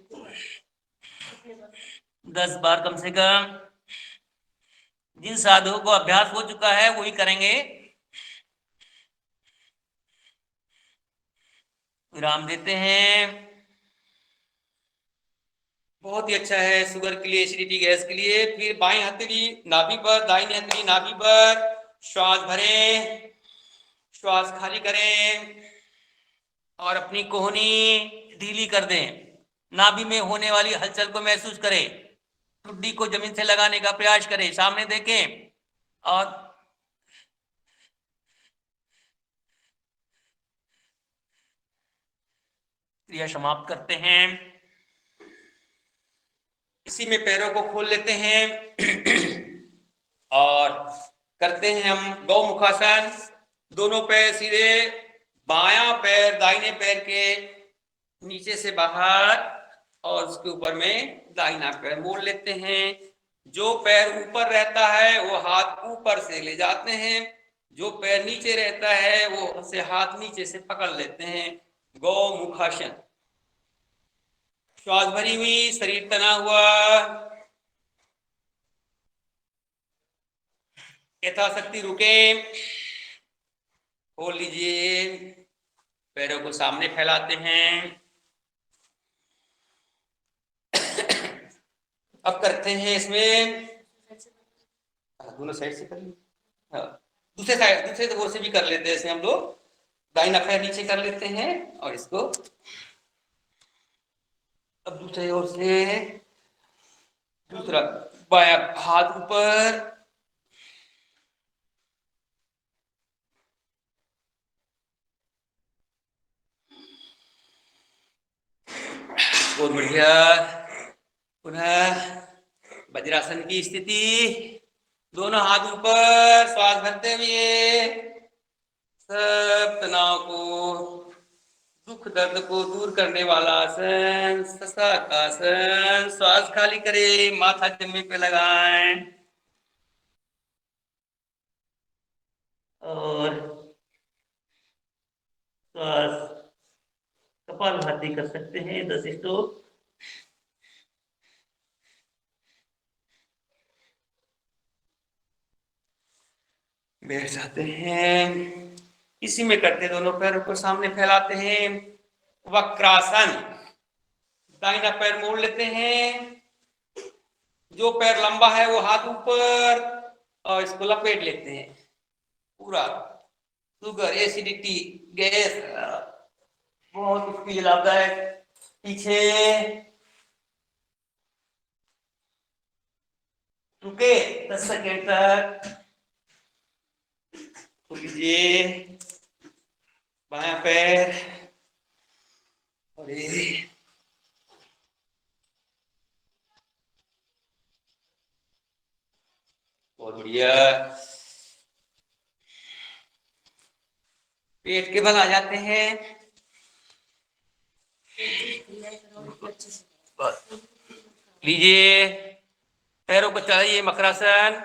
10 बार कम से कम। जिन साधुओं को अभ्यास हो चुका है वही करेंगे। विराम देते हैं। बहुत ही अच्छा है शुगर के लिए, एसिडिटी गैस के लिए। फिर बाईं हथेली नाभि पर, दाहिनी हथेली नाभि पर, श्वास भरें, श्वास खाली करें और अपनी कोहनी ढीली कर दें। नाभि में होने वाली हलचल को महसूस करें, ठुड्डी को जमीन से लगाने का प्रयास करें, सामने देखें और क्रिया समाप्त करते हैं। इसी में पैरों को खोल लेते हैं और करते हैं हम गौमुखासन। दोनों पैर सीधे, बायां पैर दाहिने पैर के नीचे से बाहर और उसके ऊपर में दाहिना पैर मोड़ लेते हैं। जो पैर ऊपर रहता है वो हाथ ऊपर से ले जाते हैं, जो पैर नीचे रहता है वो से हाथ नीचे से पकड़ लेते हैं। गौमुखासन। श्वास भरी हुई, शरीर तना हुआ, यथाशक्ति रुके, खोल लीजिए, पैरों को सामने फैलाते हैं। अब करते हैं इसमें, दोनों साइड से कर लीजिए, दूसरे साइड, दूसरे ओर से भी कर लेते हैं। ऐसे हम लोग दाहिना पैर नीचे कर लेते हैं और इसको अब दूसरे ओर से, दूसरा बायां हाथ ऊपर, बहुत बढ़िया। पुनः वज्रासन की स्थिति, दोनों हाथ ऊपर, श्वास भरते हुए सब तनाव को दुख दर्द को दूर करने वाला आसन शशाकासन। श्वास खाली करे, माथा जमीन पे लगाएं और श्वास कपालभाति कर सकते हैं 10 स्ट्रोक। बैठ जाते हैं। इसी में करते दोनों पैरों को सामने फैलाते हैं, वक्रासन। दाहिना पैर मोड़ लेते हैं, जो पैर लंबा है वो हाथ ऊपर और इसको लपेट लेते हैं पूरा। शुगर, एसिडिटी, गैस बहुत उसके लिए लाभदायक। पीछे रुके 10 सेकेंड तक। लीजिए बायां पैर और ये बहुत बढ़िया। पेट के बल आ जाते हैं। लीजिए पैरों को चढ़ाइए, मकरासन।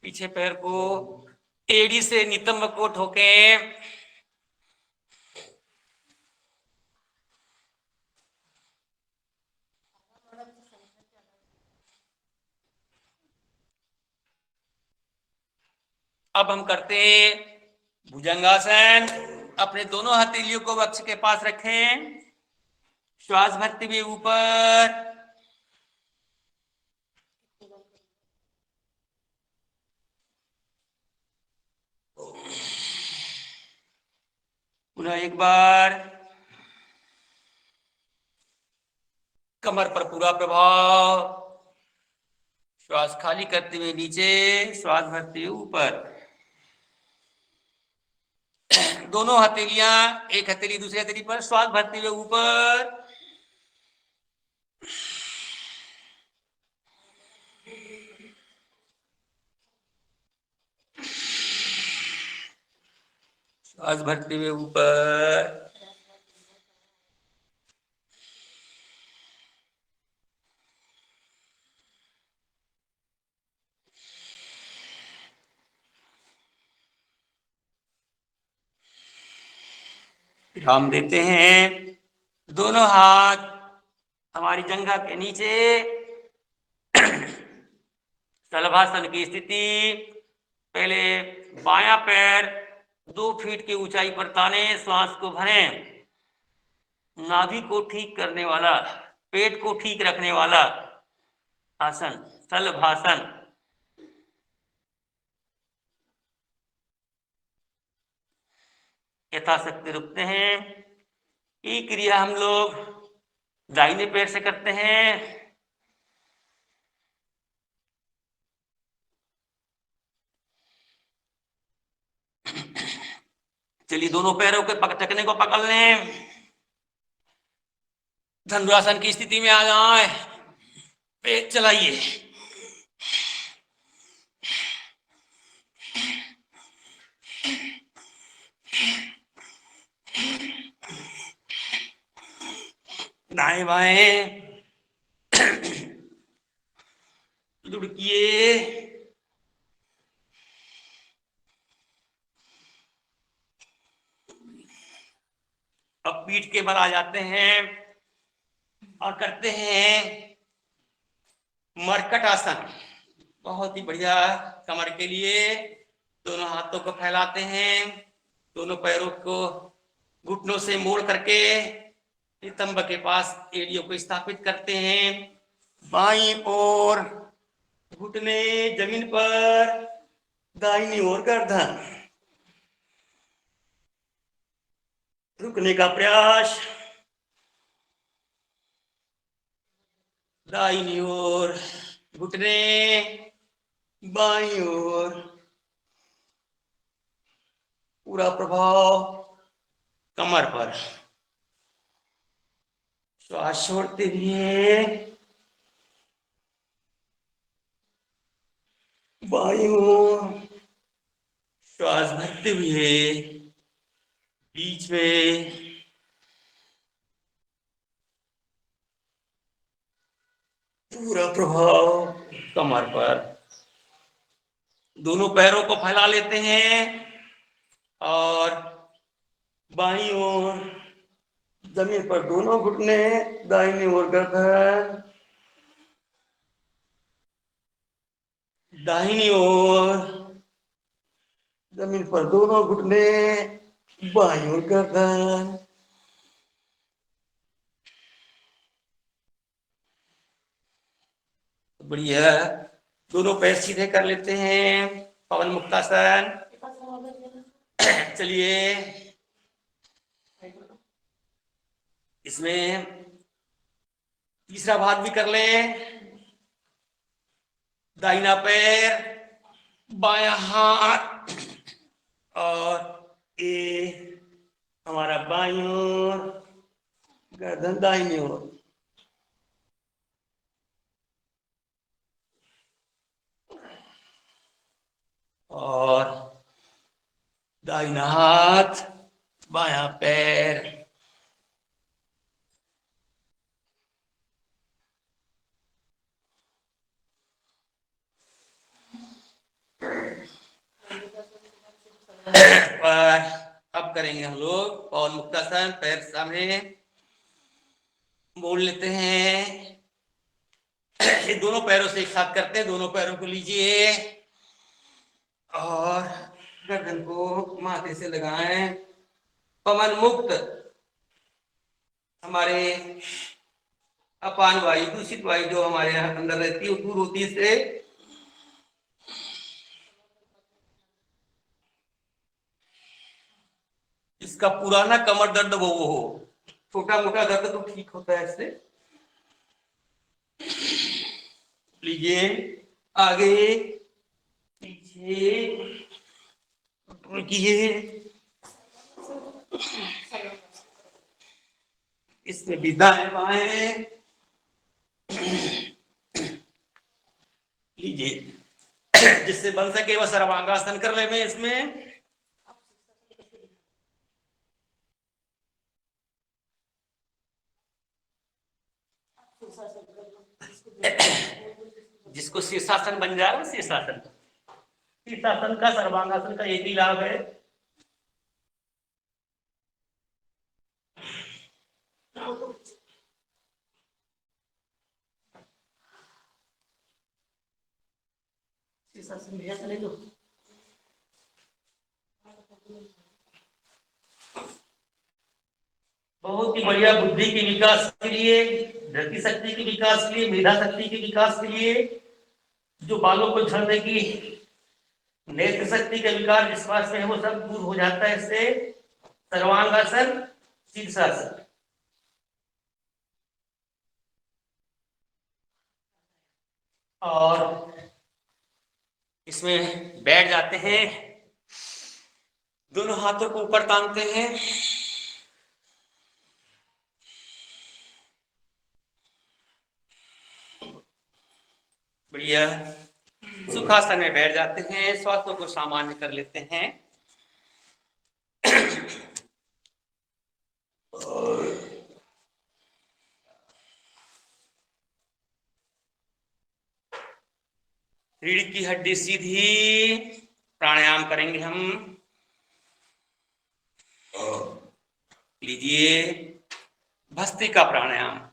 पीछे पैर को एड़ी से नितंब को ठोकें। अब हम करते हैं भुजंगासन। अपने दोनों हथेलियों को वक्ष के पास रखें, श्वास भरते हुए ऊपर। पुनः एक बार कमर पर पूरा प्रभाव, श्वास खाली करते हुए नीचे, श्वास भरते हुए ऊपर। दोनों हथेलियां, एक हथेली दूसरी हथेली पर, श्वास भरते हुए ऊपर। श्वास भरते हुए ऊपर। विराम देते हैं। दोनों हाथ हमारी जंघा के नीचे, शलभासन की स्थिति। पहले बायां पैर 2 फीट की ऊंचाई पर ताने, श्वास को भरें। नाभि को ठीक करने वाला, पेट को ठीक रखने वाला आसन शलभासन। यथाशक्ति रुकते हैं। ये क्रिया हम लोग दाहिने पैर से करते हैं। चलिए दोनों पैरों के टखने को पकड़ लें, धनुरासन की स्थिति में आ जाए। पेट चलाइए। दाएं बाएं लुढ़किए। अब पीठ के बल आ जाते हैं और करते हैं मरकट आसन। बहुत ही बढ़िया कमर के लिए। दोनों हाथों को फैलाते हैं, दोनों पैरों को घुटनों से मोड़ करके नितंब के पास एड़ियों को स्थापित करते हैं। बाईं ओर घुटने जमीन पर, दाहिनी ओर गर्दन। रुकने का प्रयास। दाहिनी ओर घुटने, बाईं ओर पूरा प्रभाव कमर पर। श्वास छोड़ते हुए बाईं ओर, श्वास भरते हुए बीच में पूरा प्रभाव कमर पर। दोनों पैरों को फैला लेते हैं और बाईं ओर जमीन पर दोनों घुटने, दाहिनी ओर गर्दन, दाहिनी ओर जमीन पर दोनों घुटने, बाईं ओर गर्दन। बढ़िया। दोनों पैर सीधे कर लेते हैं, पवन मुक्तासन। चलिए, इसमें तीसरा भाग भी कर लें। दाहिना पैर, बायां हाथ और ये हमारा बाईं ओर, गर्दन दाहिनी ओर। और दाहिना हाथ, बायां पैर, और अब करेंगे हम लोग पवन मुक्तासन। पैर सामने मोड़ लेते हैं। ये दोनों पैरों से एक साथ करते हैं। दोनों पैरों को लीजिए और गर्दन को माथे से लगाएं। पवन मुक्त हमारे अपान वायु, दूषित वायु जो हमारे यहाँ अंदर रहती है वो दूर होती है इससे। इसका पुराना कमर दर्द वो हो, छोटा मोटा दर्द तो ठीक होता है इससे। लीजिए, आगे पीछे कीजिए। इसमें भी दाएं बाएं लीजिए। जिससे बन सके वह सर्वांगासन कर ले में इसमें। जिसको शीर्षासन बन जाए शीर्षासन। शीर्षासन का सर्वांगासन का एक ही लाभ है। शीर्षासन भैया चले लो। बहुत ही बढ़िया बुद्धि के विकास के लिए, धरती शक्ति के विकास के लिए, मेधा शक्ति के विकास के लिए, जो बालों को झड़ने की नेत्र शक्ति का विकार जिस पास में है वो सब दूर हो जाता है इससे। सर्वांगासन, शीर्षासन। और इसमें बैठ जाते हैं, दोनों हाथों को ऊपर तानते हैं। बढ़िया। सुखासन में बैठ जाते हैं, श्वासों को सामान्य कर लेते हैं। रीढ़ की हड्डी सीधी, प्राणायाम करेंगे हम। लीजिए, भस्त्रिका प्राणायाम।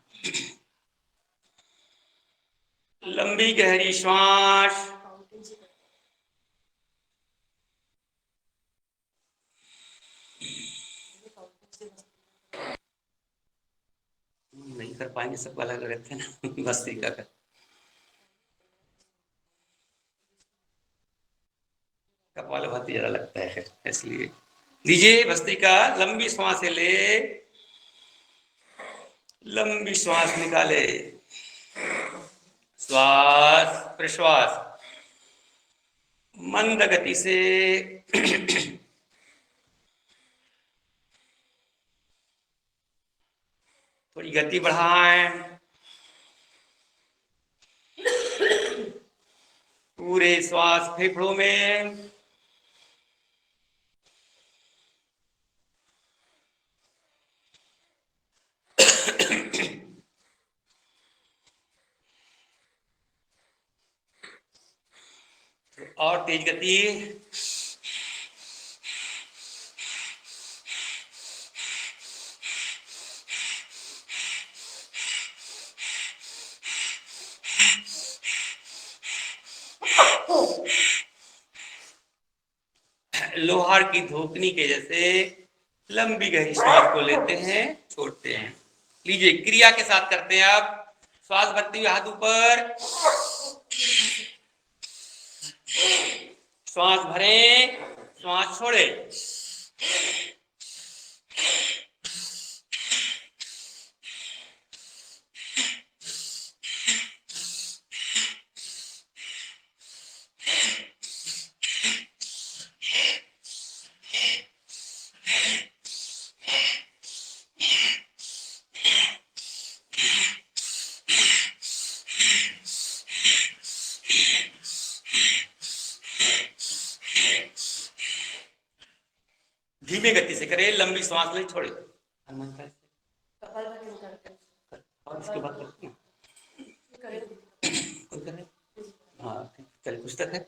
लंबी गहरी श्वास, नहीं कर पाएंगे, सब अलग रहते हैं ना। भस्त्रिका का कपालभाति ज्यादा लगता है इसलिए। लीजिए भस्त्रिका, लंबी श्वास ले, लंबी श्वास निकाले, श्वास प्रश्वास मंद गति से। थोड़ी गति बढ़ाएं। पूरे श्वास फेफड़ों में, और तेज गति। लोहार की धोकनी के जैसे लंबी गहरी श्वास को लेते हैं, छोड़ते हैं। लीजिए, क्रिया के साथ करते हैं। आप श्वास भरते हुए हाथ ऊपर, श्वास भरें, श्वास छोड़े। धीमे गति से करें, लंबी सांस ले, छोड़े। और इसके बाद हाँ, चल पुस्तक है,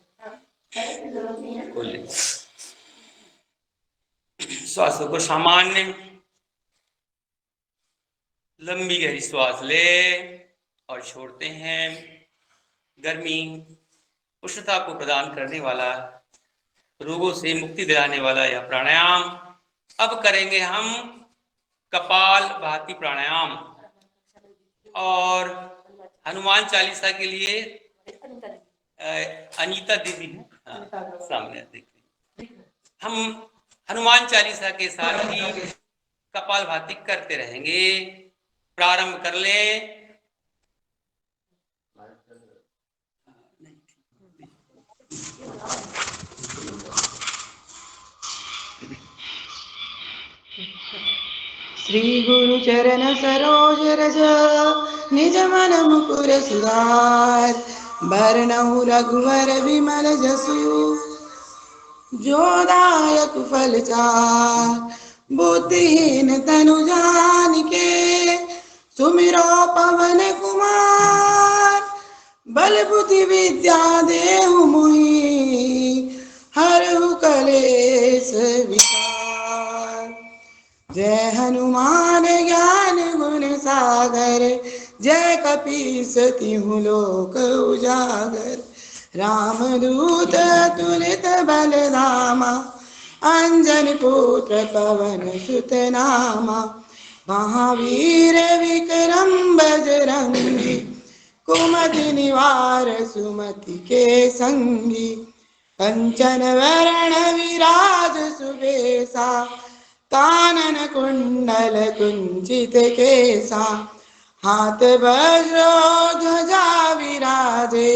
श्वासों को सामान्य, लंबी गहरी श्वास ले और छोड़ते हैं। गर्मी, उष्णता को प्रदान करने वाला, रोगों से मुक्ति दिलाने वाला यह प्राणायाम। अब करेंगे हम कपालभाति प्राणायाम। और हनुमान चालीसा के लिए अनीता दीदी है, सामने देखिए। हम हनुमान चालीसा के साथ ही कपालभाति करते रहेंगे। प्रारंभ कर लें। श्री गुरु चरण सरोज रज निज मन मुकुर सुधार, बरनउँ रघुवर विमल जसु जो दायक फल चार। बुद्धिहीन तनु जानिके सुमिरो पवन कुमार, बल बुद्धि विद्या देहु मोहि हरहु कलेश विकार। जय हनुमान ज्ञान गुण सागर, जय कपीस तिहु लोक उजागर। रामदूत तुलित बलधामा, अंजन पुत्र पवन सुत नामा। महावीर विक्रम बजरंगी, कुमति निवार सुमति के संगी। कंचन वरण विराज सुबेसा, कानन कुंडल कुंचित केसा। हाथ वज्र ध्वजा विराजे,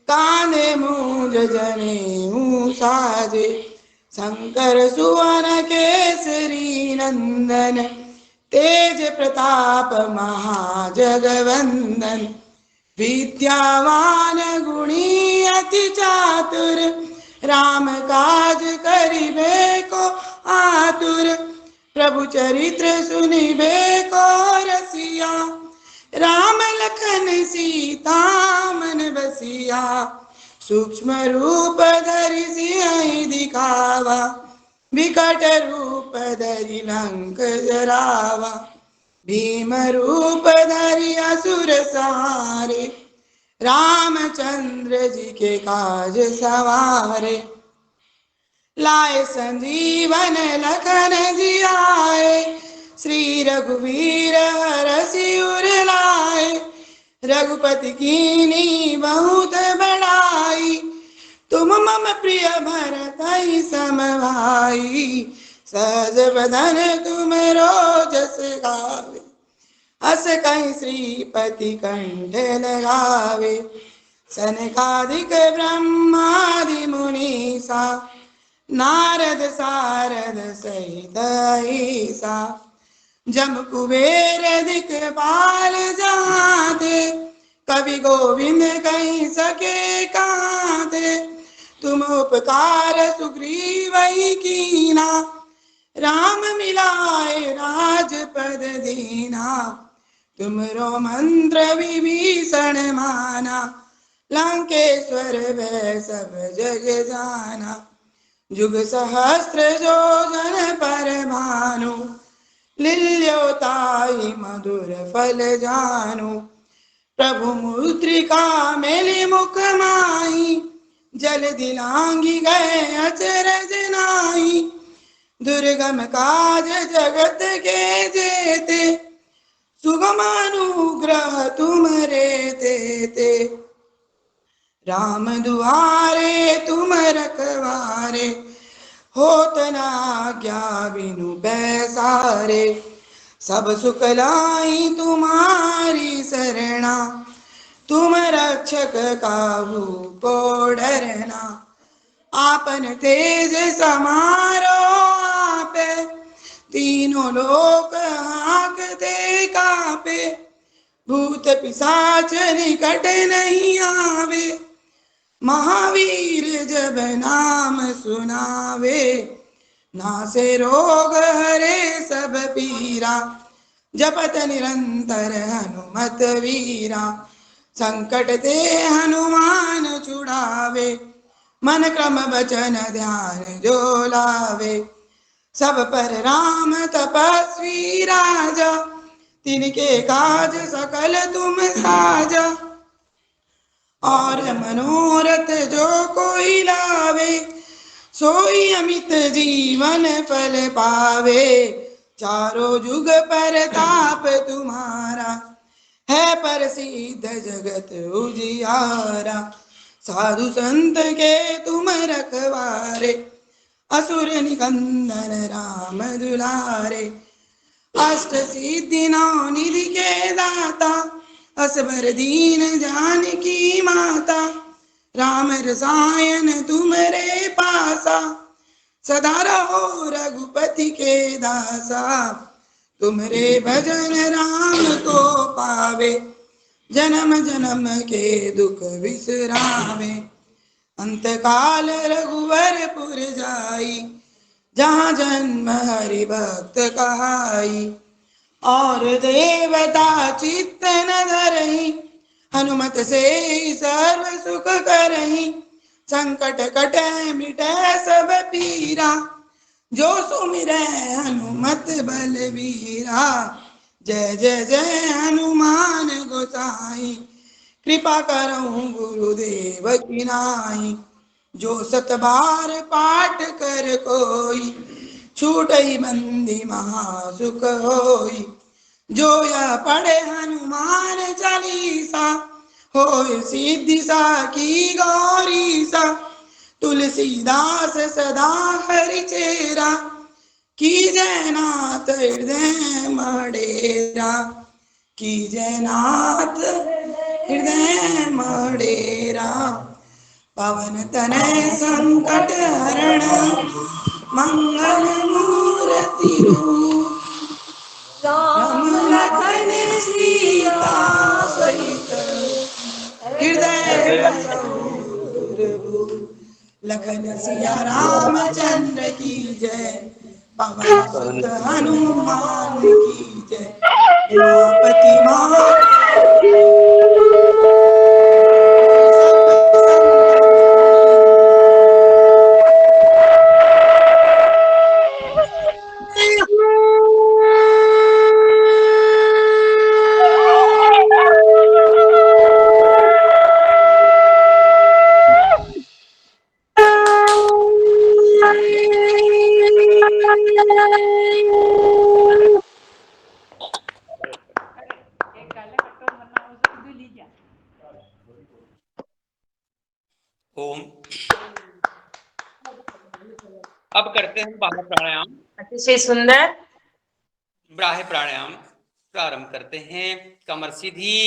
कांधे मूंज जनेऊ साजे। शंकर सुवन केसरी नंदन, तेज प्रताप महाजगवंदन। विद्यावान गुणी अति चातुर, राम काज करिबे को आतुर। प्रभु चरित्र सुनिबे को रसिया, राम लखन सीता मन बसिया। सूक्ष्म रूप धरि सियहि दिखावा, विकट रूप धरि लंक जरावा। भीम रूप धरि असुर संहारे, रामचंद्र जी के काज सवारे। लाए संजीवन लखन जियाए, श्री रघुवीर हरषि उर लाए। रघुपति कीनी बहुत बड़ाई, तुम मम प्रिय भरतहि सम भाई। सहज बदन तुम रोजस गावे, अस कहि श्रीपति कंठ लगावे। सनकादिक ब्रह्मादि मुनीसा, नारद सारद सहित अहिसा। जम कुबेर दिखपाल जहाँ थे, कवि गोविंद कहीं सके कहाँ थे। तुम उपकार सुग्रीवहि कीना, राम मिलाए राजपद दीना। तुमरो मंत्र विभीषण माना, लंकेश्वर भय सब जग जाना, जुग सहस्त्र जो जन पर भानु, लील्योताहि मधुर फल जानु, प्रभु मुद्रिका मेलि मुख माहि, जल दिलांगी गए अचरज नाही, दुर्गम काज जगत के जेते, सुगम अनुग्रह तुमरे तेते, राम दुआरे तुम रखवारे, होत न आज्ञा बिनु पैसारे, सब सुख लाई तुम्हारी शरणा, तुम रक्षक काहू को डरना, आपन तेज समारो आपे, तीनों लोक हांकते कापे, भूत पिशाच निकट नहीं आवे, महावीर जब नाम सुनावे, नासे रोग हरे सब पीरा, जपत निरंतर हनुमत वीरा, संकट ते हनुमान छुड़ावे, मन क्रम बचन ध्यान जो लावे, सब पर राम तपस्वी राजा, तिनके काज सकल तुम साजा, और मनोरथ जो कोई लावे, सोई अमित जीवन फल पावे, चारों जुग परताप तुम्हारा, है प्रसिद्ध जगत उजियारा, साधु संत के तुम रखवारे, असुर निकंदन राम दुलारे, अष्ट सिद्धि नौ निधि के दाता, असबर दीन जानकी माता, राम रसायन तुम्हारे पासा, सदा रहो रघुपति के दासा, तुम्हारे भजन राम को पावे, जन्म जन्म के दुख विसरावे, अंत काल रघुवर पुर जाई, जहाँ जन्म हरि भक्त कहाई, और देवता चित्त न धरहि, हनुमत से सर्व सुख करहि, संकट कटे मिटे सब पीरा, जो सुमिरै हनुमत बलवीरा, जय जय जय हनुमान गोसाई, कृपा करहु गुरुदेव की नाई, जो सत बार पाठ कर कोई, छूटई बंदी महासुख होई, जो यह पढ़े हनुमान चालीसा, होय सिद्धि साखी गौरीसा, तुलसीदास सदा हरि चेरा, कीजय नाथ हृदय मडेरा, कीजय नाथ हृदय मडेरा, पवन तनय संकट हरण, मंगल मूर्ति रूप, राम लखन सीता सहित, हृदय बसहु सुरभूप, लखन सिया रामचंद्र की जय, पवन सुत हनुमान की जय, उमापति महादेव ओम। अब करते हैं बाह्य प्राणायाम। अतिशय सुंदर। बाह्य प्राणायाम प्रारंभ करते हैं। कमर सीधी,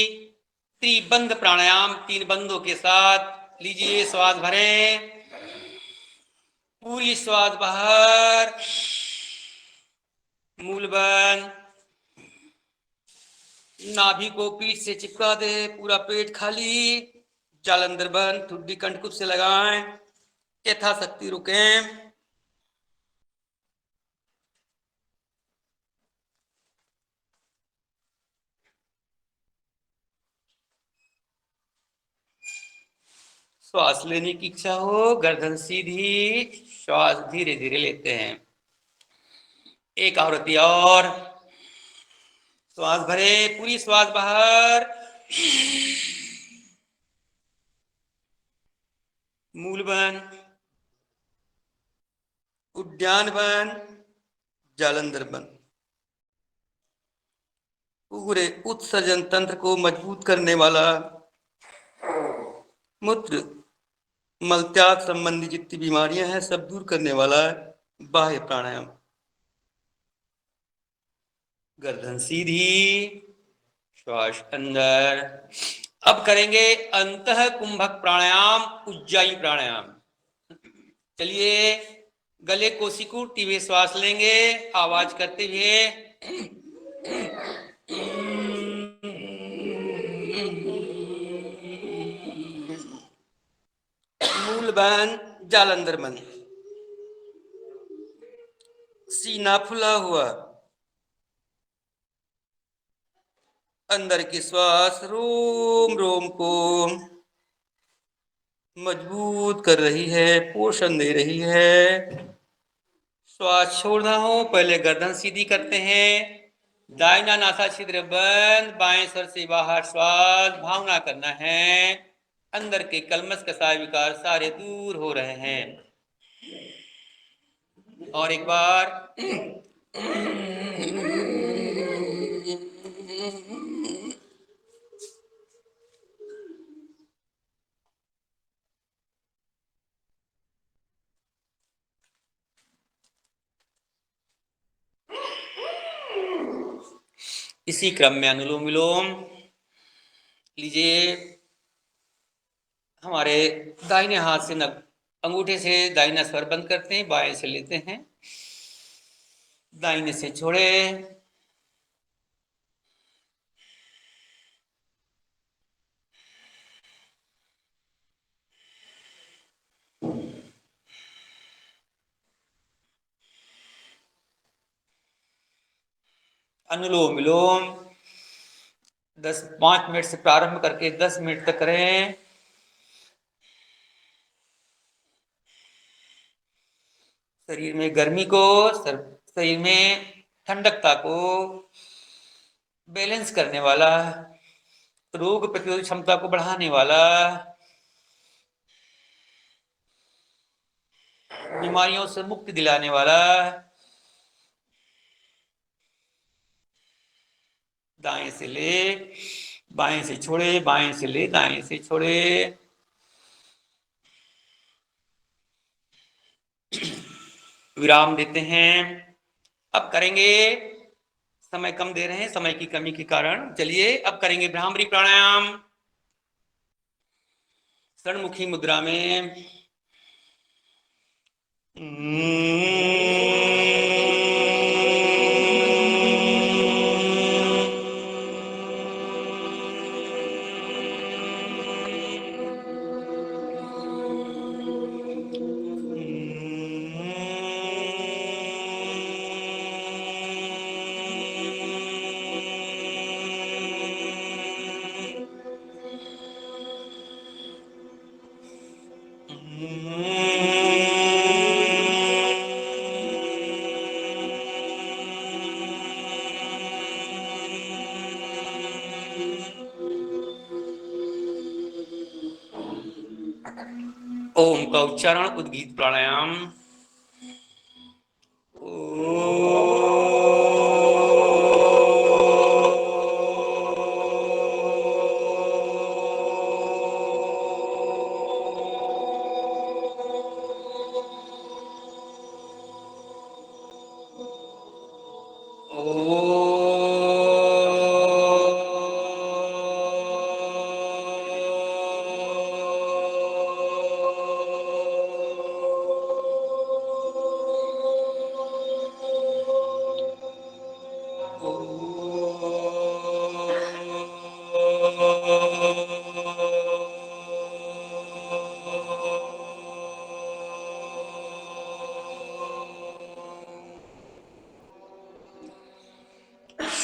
त्रिबंध प्राणायाम 3 बंधों के साथ लीजिए। श्वास भरें, पूरी श्वास बाहर, मूल बंद, नाभि को पीठ से चिपका दे, पूरा पेट खाली, जालंधर बंद, ठुड्डी कंठकुप से लगाएं, यथाशक्ति रुकें। श्वास लेने की इच्छा हो, गर्दन सीधी, श्वास धीरे धीरे लेते हैं। एक आवृत्ति और, श्वास भरे, पूरी श्वास बाहर, मूल बंद, उद्यान बंद, जालंधर बंद। पूरे उत्सर्जन तंत्र को मजबूत करने वाला, मूत्र मलत्याग संबंधी जितनी बीमारियां हैं सब दूर करने वाला बाह्य प्राणायाम। गर्दन सीधी, श्वास अंदर। अब करेंगे अंतः कुंभक प्राणायाम, उज्जाई प्राणायाम। चलिए, गले को सिकुड़ती हुए श्वास लेंगे, आवाज करते हुए। मूल बंद, जालंधर बंद, सीना फुला हुआ, अंदर की श्वास रोम रोम को मजबूत कर रही है, पोषण दे रही है। श्वास छोड़ना हो, पहले गर्दन सीधी करते हैं, दाहिना नासा छिद्र बंद, बाएं स्वर से बाहर श्वास, भावना करना है अंदर के कलमश कसाय विकार सारे दूर हो रहे हैं। और एक बार, इसी क्रम में अनुलोम विलोम लीजिए। हमारे दाहिने हाथ से अंगूठे से दाहिना स्वर बंद करते हैं, बाएं से लेते हैं, दाहिने से छोड़े, अनुलोम विलोम 5 मिनट से प्रारंभ करके 10 मिनट तक करें। शरीर में गर्मी को, शरीर में ठंडकता को बैलेंस करने वाला, रोग प्रतिरोधक क्षमता को बढ़ाने वाला, बीमारियों से मुक्ति दिलाने वाला। दाएं से ले, बाएं से छोड़े, बाएं से ले, दाएं से छोड़े। विराम देते हैं। अब करेंगे, समय कम दे रहे हैं समय की कमी के कारण। चलिए, अब करेंगे भ्रामरी प्राणायाम, षणमुखी मुद्रा में। ओम का उच्चारण, उद्गीत प्राणायाम।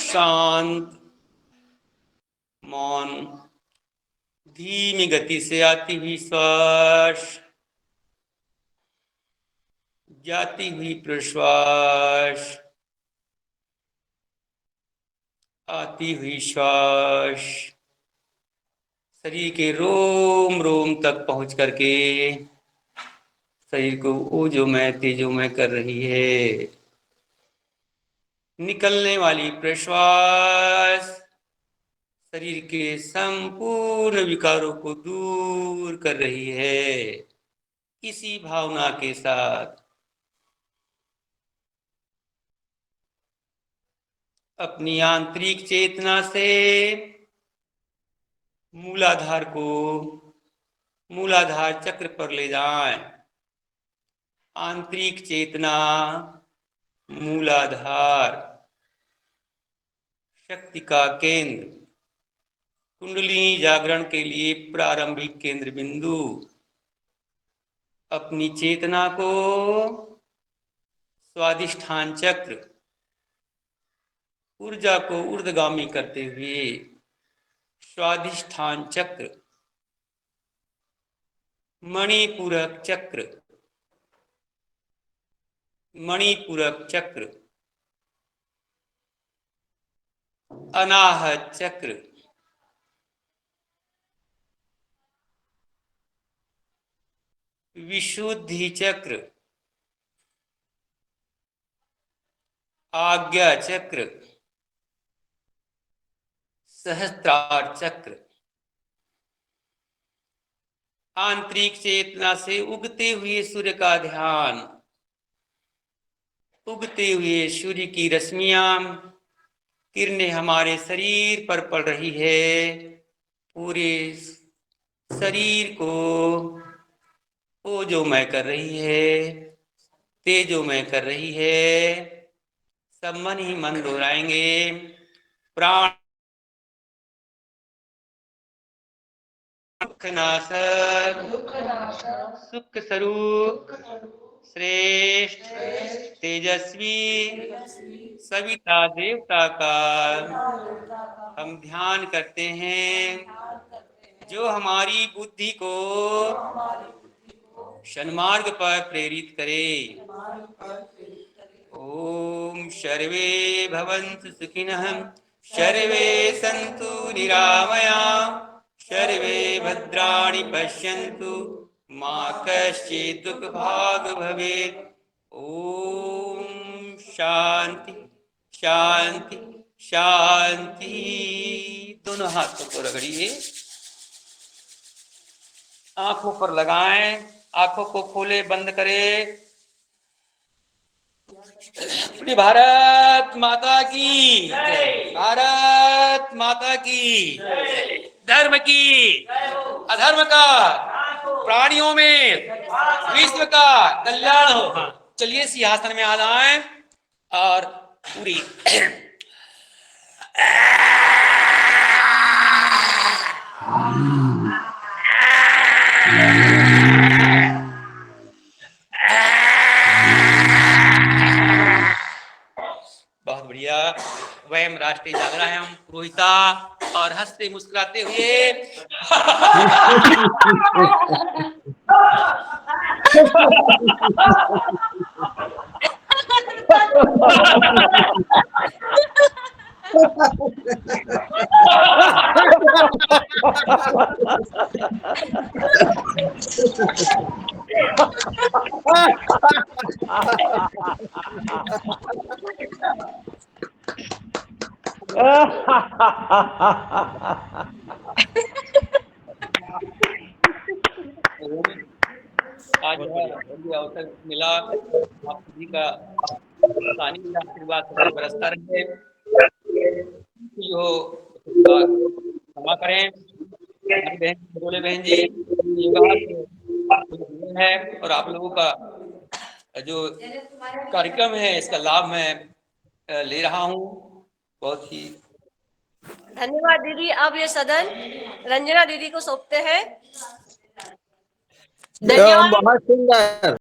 शांत, मौन, धीमी गति से आती हुई श्वास, जाती हुई प्रश्वास, आती हुई श्वास, शरीर के रोम रोम तक पहुंच करके शरीर को ओजोमय तेजोमय कर रही है। निकलने वाली प्रश्वास शरीर के संपूर्ण विकारों को दूर कर रही है। इसी भावना के साथ अपनी आंतरिक चेतना से मूलाधार चक्र पर ले जाएं। आंतरिक चेतना, मूलाधार, शक्ति का केंद्र, कुंडलिनी जागरण के लिए प्रारंभिक केंद्र बिंदु। अपनी चेतना को स्वादिष्ठान चक्र, ऊर्जा को ऊर्ध्वगामी करते हुए स्वादिष्ठान चक्र, मणिपूरक चक्र, मणिपूरक चक्र, अनाहत चक्र, विशुद्धि चक्र, आज्ञा चक्र, सहस्त्रार चक्र। आंतरिक चेतना से उगते हुए सूर्य का ध्यान, उगते हुए सूर्य की रश्मियां, किरणें हमारे शरीर पर पड़ रही है। पूरे शरीर को ओजोमय कर रही है, तेजोमय कर रही है। सब मन ही मन दोहराएंगे। प्राण दुःखनाशक, सुख स्वरूप, श्रेष्ठ, तेजस्वी, सविता देवता का हम ध्यान करते हैं, जो हमारी बुद्धि को सन्मार्ग पर प्रेरित करे। ओम सर्वे भवन्तु सुखिनः, सर्वे सन्तु निरामयाः, सर्वे भद्राणि पश्यन्तु, मा कश्चित् दुःखभाग् भवेत्। ओम शांति शांति शांति। दोनों हाथों को रगड़िए, आंखों पर लगाएं, आंखों को खोले बंद करें। भारत माता की, भारत माता की, धर्म की, अधर्म का, प्राणियों में विश्व का कल्याण हो। चलिए सिंहासन में आ जाएं और पूरी बहुत बढ़िया। वयम राष्ट्रीय जागरण है, हम पुरोहिता और हंसते मुस्कुराते हुए आज अवसर मिला, आप सभी का आशीर्वाद बरसता रहे। जो क्षमा करें, बोले बहन जी है, और आप लोगों का जो कार्यक्रम है इसका लाभ मैं ले रहा हूँ। बहुत ही धन्यवाद दीदी। अब ये सदन रंजना दीदी को सौंपते हैं। धन्यवाद। बहुत सुंदर।